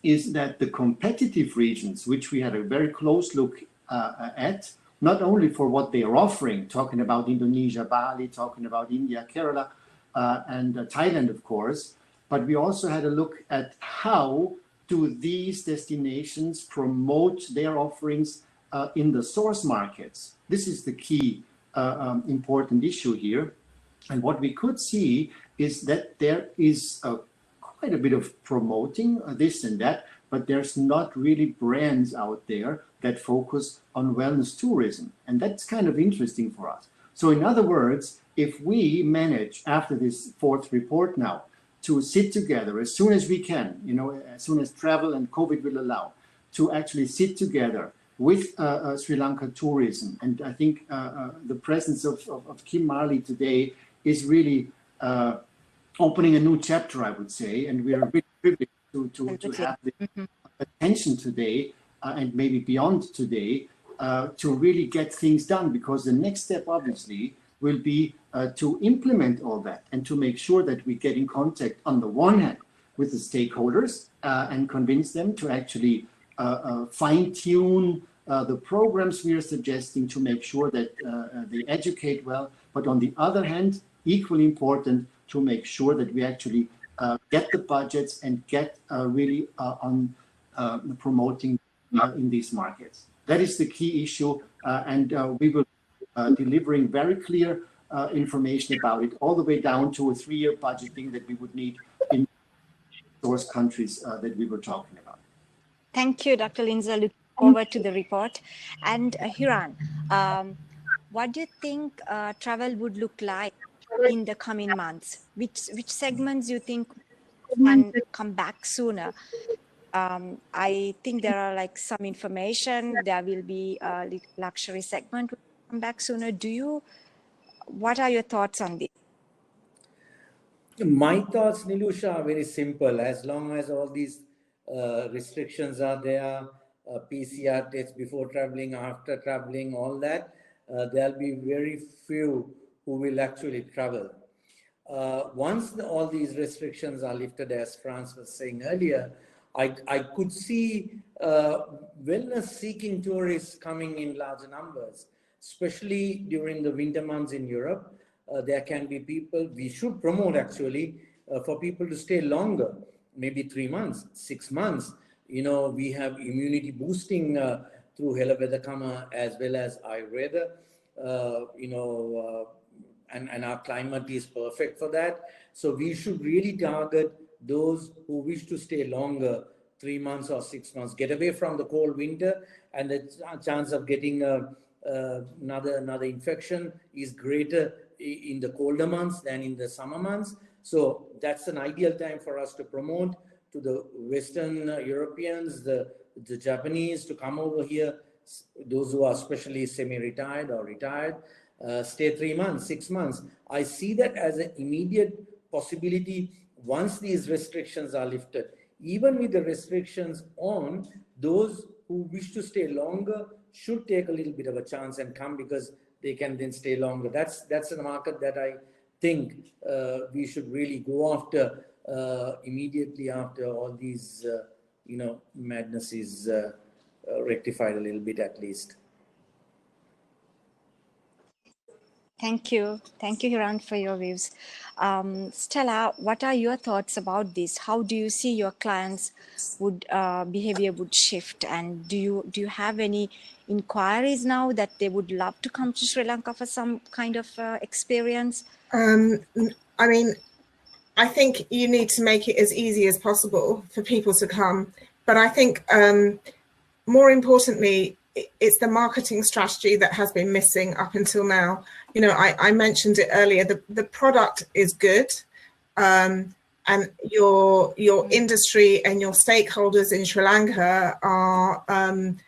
is that the competitive regions, which we had a very close look at, not only for what they are offering, talking about Indonesia, Bali, talking about India, Kerala, and Thailand, of course, but we also had a look at how do these destinations promote their offerings in the source markets? This is the key important issue here. And what we could see is that there is quite a bit of promoting this and that, but there's not really brands out there that focus on wellness tourism. And that's kind of interesting for us. So in other words, if we manage after this fourth report now to sit together as soon as we can, you know, as soon as travel and COVID will allow, to actually sit together with Sri Lanka tourism. And I think the presence of Kim Marley today is really opening a new chapter, I would say. And we are really privileged to have the attention today and maybe beyond today to really get things done, because the next step obviously will be to implement all that and to make sure that we get in contact on the one hand with the stakeholders and convince them to actually fine-tune the programs we are suggesting to make sure that they educate well, but on the other hand, equally important to make sure that we actually get the budgets and get really on promoting in these markets. That is the key issue, and we will delivering very clear information about it, all the way down to a 3-year budgeting that we would need in source countries that we were talking about. Thank you, Dr. Linzer. Look forward to the report. And Hiran, what do you think travel would look like in the coming months? Which segments you think can come back sooner? I think there are like some information. There will be a luxury segment will come back sooner. What are your thoughts on this? My thoughts, Nilusha, are very simple. As long as all these restrictions are there, PCR tests before traveling, after traveling, all that, there'll be very few who will actually travel. Once all these restrictions are lifted, as Franz was saying earlier, I could see wellness-seeking tourists coming in larger numbers, especially during the winter months in Europe. There can be people, we should promote actually, for people to stay longer, maybe 3 months, 6 months. You know, we have immunity boosting through Helavedakama as well as Ayurveda, and our climate is perfect for that. So we should really target those who wish to stay longer, 3 months or 6 months, get away from the cold winter, and the chance of getting another infection is greater in the colder months than in the summer months. So that's an ideal time for us to promote to the Western Europeans, the Japanese, to come over here, those who are especially semi-retired or retired, stay 3 months, 6 months. I see that as an immediate possibility once these restrictions are lifted. Even with the restrictions on, those who wish to stay longer should take a little bit of a chance and come, because they can then stay longer. That's a market that I think we should really go after immediately after all these, madness is rectified a little bit at least. Thank you. Thank you, Hiran, for your views. Stella, what are your thoughts about this? How do you see your clients' behavior would shift? And do you have any inquiries now that they would love to come to Sri Lanka for some kind of experience? I mean, I think you need to make it as easy as possible for people to come. But I think more importantly, it's the marketing strategy that has been missing up until now. You know, I mentioned it earlier, the product is good, and your industry and your stakeholders in Sri Lanka are, and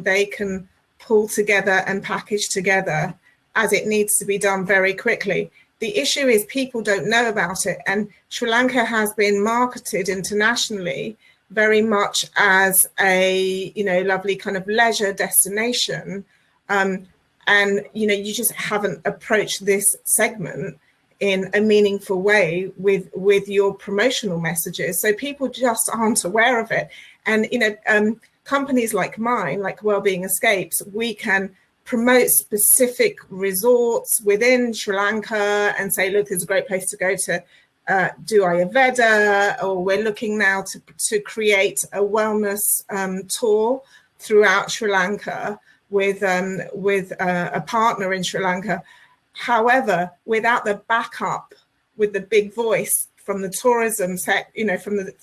they can pull together and package together as it needs to be done very quickly. The issue is people don't know about it, and Sri Lanka has been marketed internationally very much as a, lovely kind of leisure destination. And, you just haven't approached this segment in a meaningful way with your promotional messages. So people just aren't aware of it. And, companies like mine, like Wellbeing Escapes, we can promote specific resorts within Sri Lanka and say, look, it's a great place to go to do Ayurveda, or we're looking now to create a wellness tour throughout Sri Lanka with a partner in Sri Lanka. However, without the backup, with the big voice from the tourism from the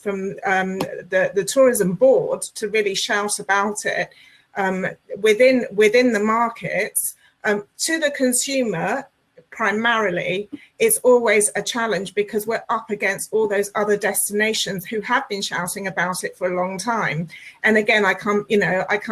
tourism board to really shout about it within the markets, to the consumer primarily, it's always a challenge, because we're up against all those other destinations who have been shouting about it for a long time. And again, I come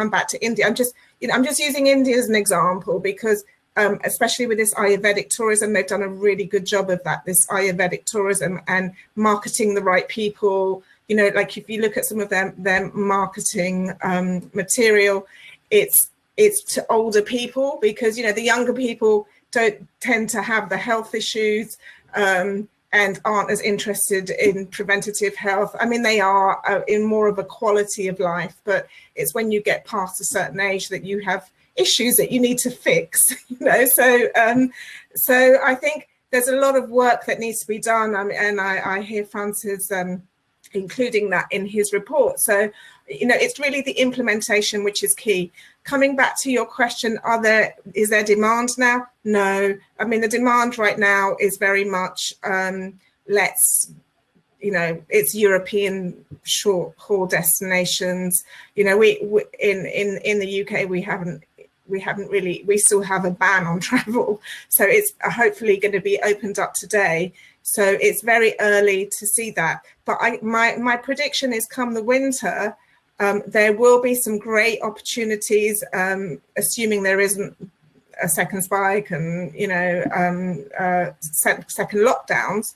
back to India. I'm just using India as an example, because especially with this Ayurvedic tourism, they've done a really good job of that, this Ayurvedic tourism, and marketing the right people. Like if you look at some of their marketing material, it's to older people, because, the younger people don't tend to have the health issues and aren't as interested in preventative health. I mean, they are in more of a quality of life, but it's when you get past a certain age that you have issues that you need to fix, So I think there's a lot of work that needs to be done, and I hear Francis including that in his report. So, it's really the implementation which is key. Coming back to your question, is there demand now? No. I mean, the demand right now is very much it's European short haul destinations. We in the UK we still have a ban on travel, so it's hopefully going to be opened up today. So it's very early to see that, but my prediction is, come the winter, there will be some great opportunities, assuming there isn't a second spike and second lockdowns.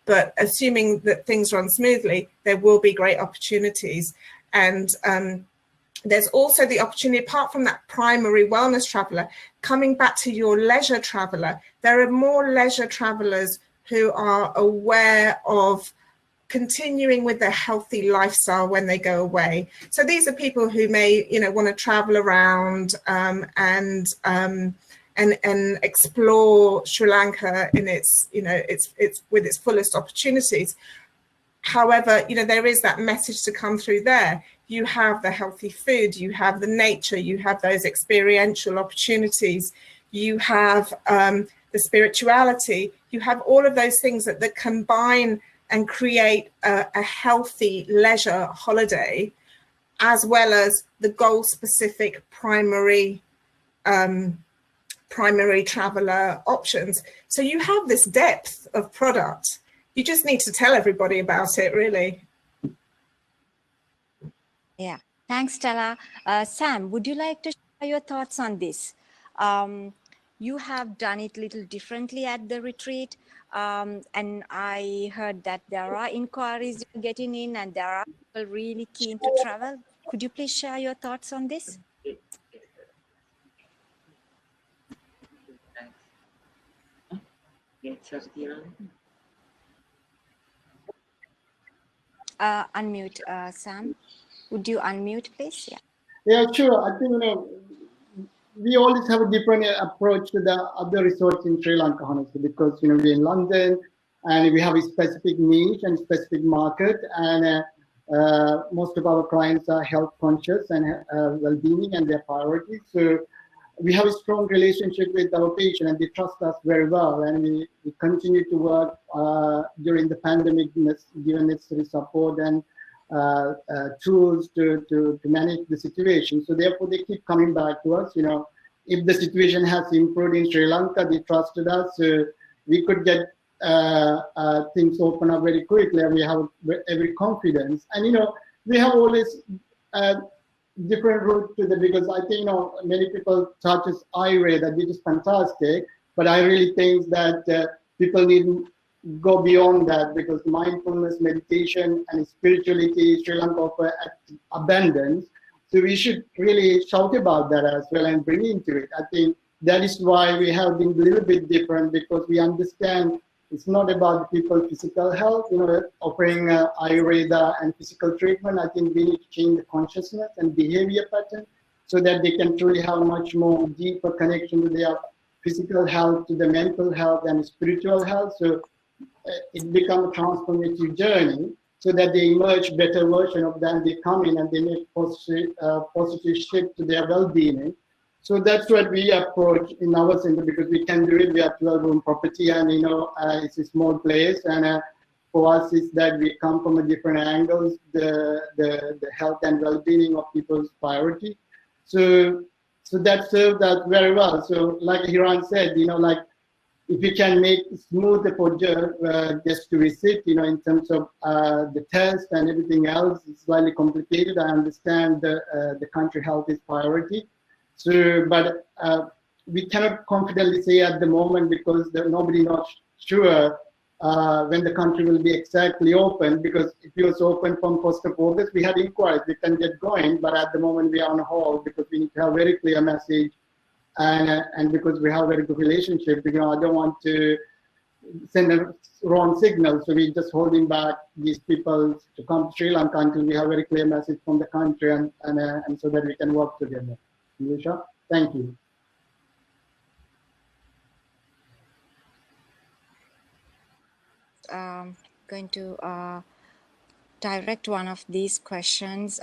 But assuming that things run smoothly, there will be great opportunities. And there's also the opportunity, apart from that primary wellness traveller, coming back to your leisure traveller, there are more leisure travellers who are aware of continuing with their healthy lifestyle when they go away. So these are people who may, want to travel around and explore Sri Lanka in its, it's with its fullest opportunities. However, there is that message to come through there. You have the healthy food, you have the nature, you have those experiential opportunities, you have the spirituality, you have all of those things that combine and create a healthy leisure holiday, as well as the goal-specific primary traveller options. So you have this depth of product. You just need to tell everybody about it, really. Yeah, thanks, Stella. Sam, would you like to share your thoughts on this? You have done it a little differently at the retreat, and I heard that there are inquiries you're getting in, and there are people really keen to travel. Could you please share your thoughts on this? Unmute, Sam. Would you unmute, please? Yeah. Yeah, sure. I think we always have a different approach to the other resorts in Sri Lanka, honestly, because we're in London and we have a specific niche and specific market, and most of our clients are health conscious and well-being and their priorities. So we have a strong relationship with our patient, and they trust us very well, and we continue to work during the pandemic, given necessary support and tools to manage the situation. So therefore they keep coming back to us. If the situation has improved in Sri Lanka, they trusted us. We could get things open up very quickly, and we have every confidence. And we have always different route to the, because I think many people touch as Ayurveda, which is fantastic, but I really think that people need go beyond that, because mindfulness, meditation, and spirituality, Sri Lanka offer abundance. So we should really shout about that as well and bring into it. I think that is why we have been a little bit different, because we understand it's not about people's physical health, offering Ayurveda and physical treatment. I think we need to change the consciousness and behavior pattern so that they can truly have much more deeper connection to their physical health, to the mental health and spiritual health. So it become a transformative journey, so that they emerge better version of them. They come in and they make positive shift to their well-being. So that's what we approach in our center, because we can do it. We have 12-room property, and it's a small place, and for us is that we come from a different angles, the health and well-being of people's priority. So that served us very well. So like Hiran said, like if we can make smooth the procedure just to visit, in terms of the test and everything else, it's slightly complicated. I understand the country health is priority. So, but we cannot confidently say at the moment, because nobody not sure when the country will be exactly open. Because if it was open from 1st of August, we had inquiries, we can get going, but at the moment we are on hold, because we need to have very clear message, and because we have a very good relationship. I don't want to send a wrong signal, so we're just holding back these people to come to Sri Lanka until we have a very clear message from the country, and so that we can work together. Yusha, thank you. Going to direct one of these questions.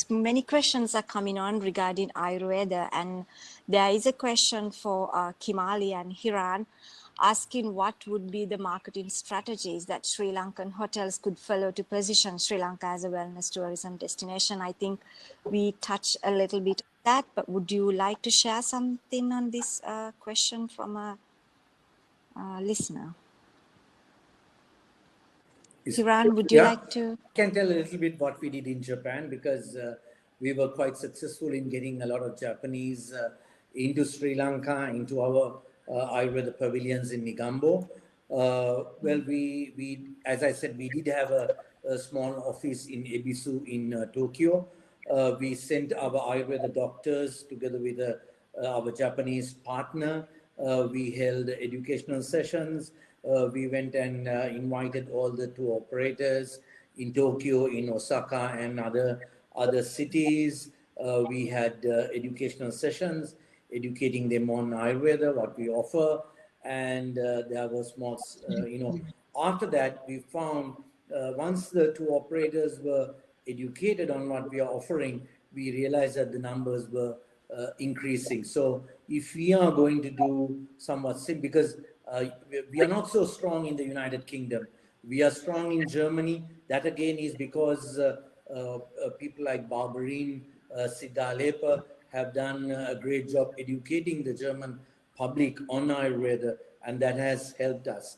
Many questions are coming on regarding Ayurveda, and there is a question for Kimali and Hiran, asking what would be the marketing strategies that Sri Lankan hotels could follow to position Sri Lanka as a wellness tourism destination. I think we touched a little bit on that, but would you like to share something on this question from a listener? Hiran, would you like to? I can tell a little bit what we did in Japan, because we were quite successful in getting a lot of Japanese into Sri Lanka, into our Ayurveda pavilions in Negombo. Well, we as I said, we did have a small office in Ebisu in Tokyo. We sent our Ayurveda doctors together with our Japanese partner. We held educational sessions. We went and invited all the tour operators in Tokyo, in Osaka, and other cities. We had educational sessions, educating them on Ayurveda, what we offer, and there was more, after that, we found once the tour operators were educated on what we are offering, we realized that the numbers were increasing. So if we are going to do somewhat similar, because we are not so strong in the United Kingdom, we are strong in Germany. That again is because people like Barberin, Siddha have done a great job educating the German public on Ayurveda, and that has helped us.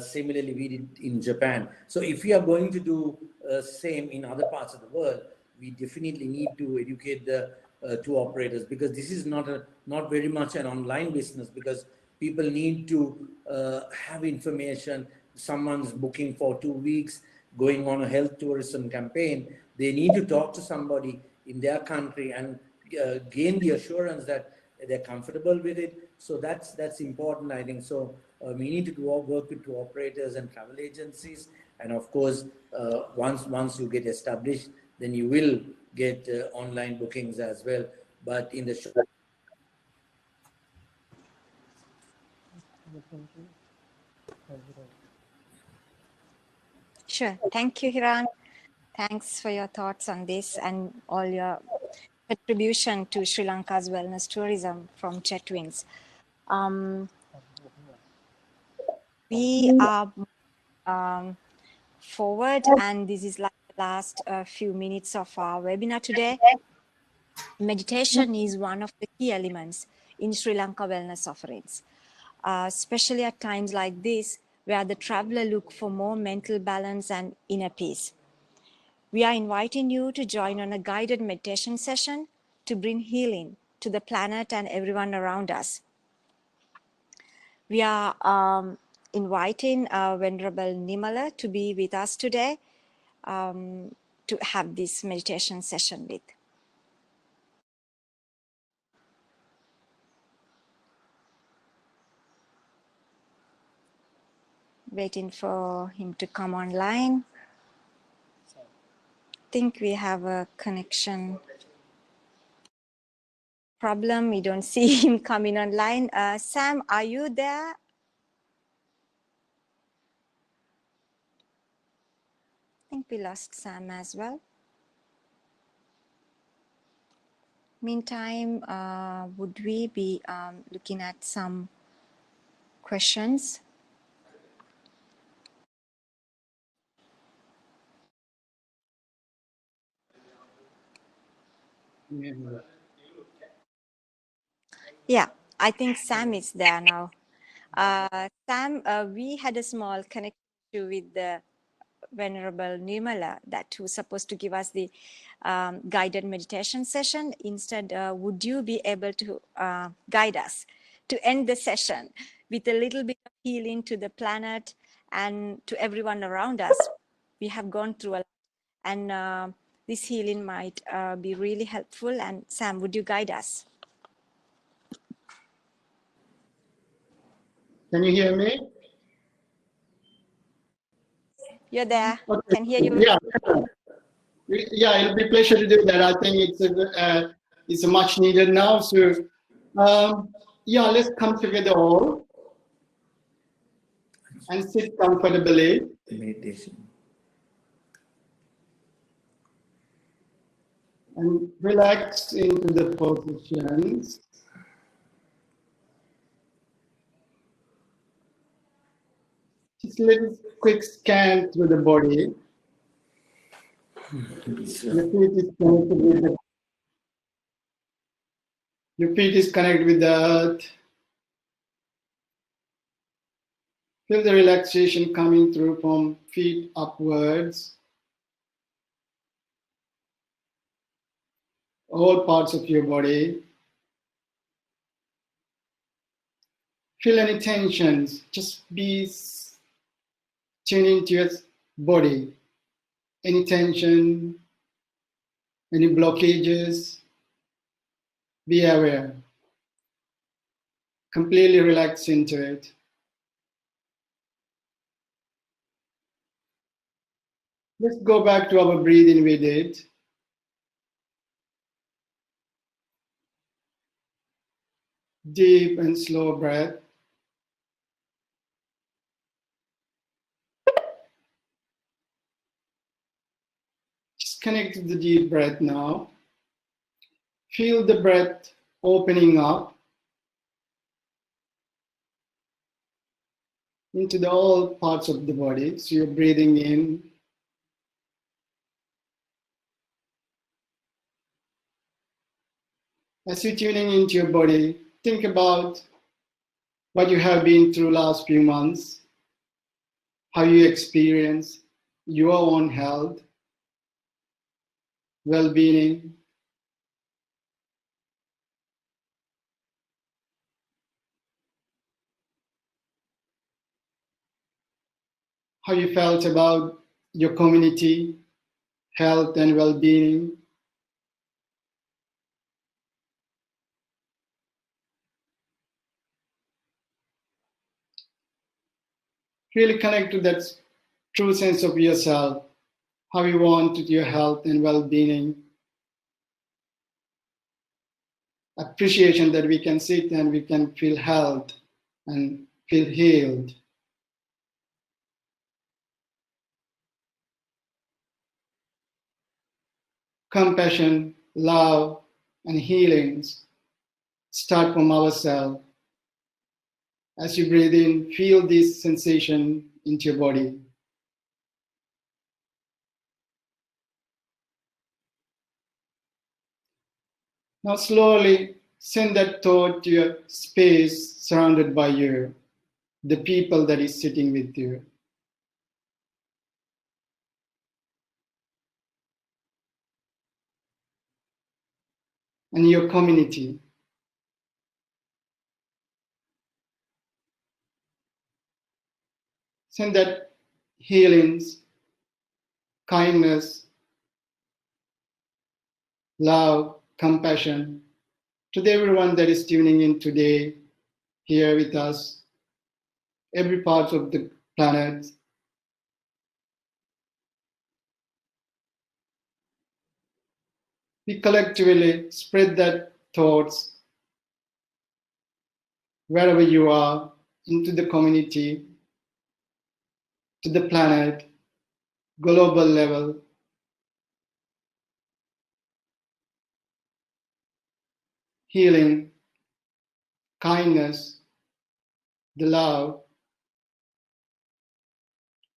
Similarly, we did in Japan. So if we are going to do same in other parts of the world, we definitely need to educate the tour operators, because this is not very much an online business, because people need to have information. Someone's booking for 2 weeks, going on a health tourism campaign. They need to talk to somebody in their country and gain the assurance that they're comfortable with it. So that's important, I think. So we need to work with tour operators and travel agencies. And of course, once you get established, then you will get online bookings as well. But in the short Sure. Thank you, Hiran. Thanks for your thoughts on this and all your contribution to Sri Lanka's wellness tourism from Jetwings. We are forward, and this is like the last few minutes of our webinar today. Meditation is one of the key elements in Sri Lanka wellness offerings, especially at times like this, where the traveler look for more mental balance and inner peace. We are inviting you to join on a guided meditation session to bring healing to the planet and everyone around us. We are inviting Venerable Nimala to be with us today to have this meditation session with. Waiting for him to come online. I think we have a connection problem. We don't see him coming online. Sam, are you there? I think we lost Sam as well. Meantime, would we be looking at some questions? Yeah, I think Sam is there now. Sam, we had a small connection with the Venerable Nirmala that was supposed to give us the guided meditation session. Instead, would you be able to guide us to end the session with a little bit of healing to the planet and to everyone around us? We have gone through a lot, and this healing might be really helpful. And Sam, would you guide us? Can you hear me? You're there. Okay. Can hear you. Yeah. Yeah, it'll be a pleasure to do that. I think it's a much needed now. So, yeah, let's come together all and sit comfortably. Meditation. And relax into the positions. Just a little quick scan through the body. Your feet is connected with the earth. Feel the relaxation coming through from feet upwards. All parts of your body. Feel any tensions. Just be tuning into your body. Any tension, any blockages, be aware. Completely relax into it. Let's go back to our breathing we did. Deep and slow breath. Just connect to the deep breath now. Feel the breath opening up into all parts of the body. So you're breathing in. As you're tuning into your body, think about what you have been through last few months, how you experience your own health, well-being, how you felt about your community, health and well-being. Really connect to that true sense of yourself, how you want your health and well-being. Appreciation that we can sit and we can feel held and feel healed. Compassion, love, and healings start from ourselves. As you breathe in, feel this sensation into your body. Now slowly send that thought to your space surrounded by you, the people that is sitting with you. And your community. Send that healings, kindness, love, compassion to everyone that is tuning in today, here with us, every part of the planet. We collectively spread that thoughts wherever you are, into the community, to the planet, global level. Healing, kindness, the love,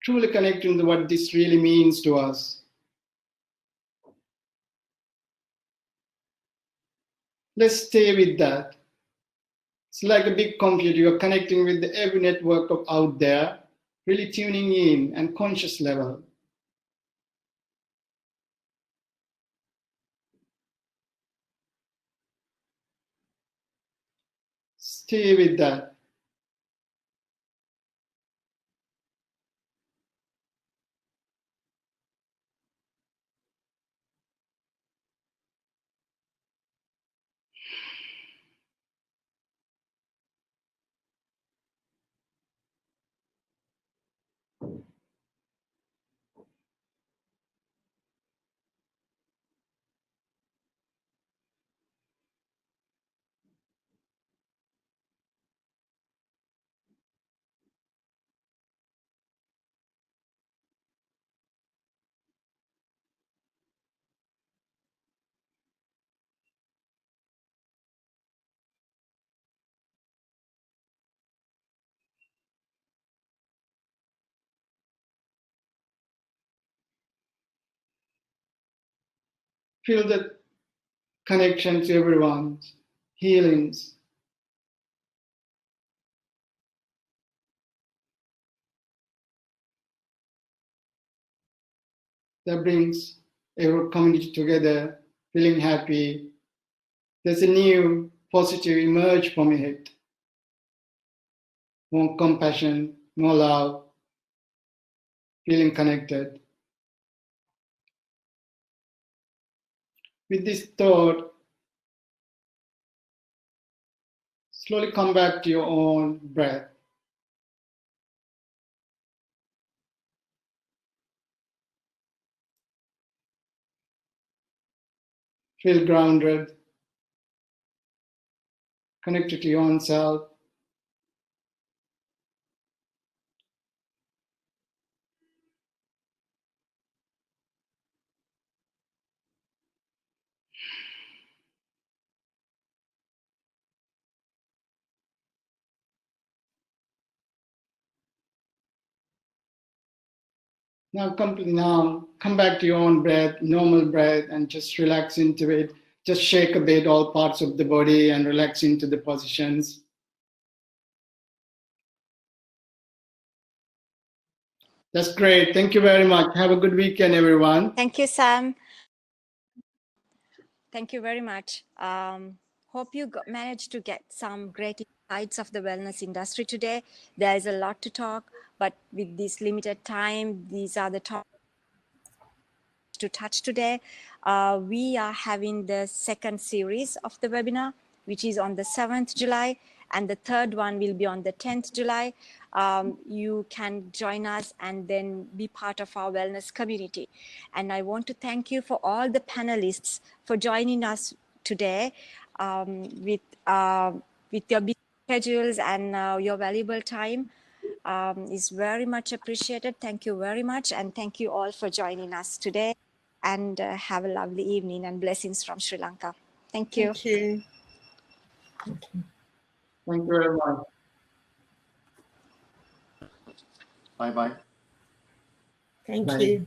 truly connecting to what this really means to us. Let's stay with that. It's like a big computer. You're connecting with every network out there, really tuning in and conscious level. Stay with that. Feel the connection to everyone, healings. That brings our community together, feeling happy. There's a new positive emerge from it. More compassion, more love, feeling connected. With this thought, slowly come back to your own breath. Feel grounded, connected to your own self. Now come back to your own breath, normal breath, and just relax into it. Just shake a bit all parts of the body and relax into the positions. That's great. Thank you very much. Have a good weekend, everyone. Thank you, Sam. Thank you very much. Hope you managed to get some great insights of the wellness industry today. There is a lot to talk, but with this limited time, these are the topics to touch today. We are having the second series of the webinar, which is on the 7th July, and the third one will be on the 10th July. You can join us and then be part of our wellness community. And I want to thank you for all the panelists for joining us today with your busy schedules and your valuable time. Is very much appreciated. Thank you very much. And thank you all for joining us today. And have a lovely evening and blessings from Sri Lanka. Thank you. Thank you. Thank you very much. Bye-bye. Thank Bye. you.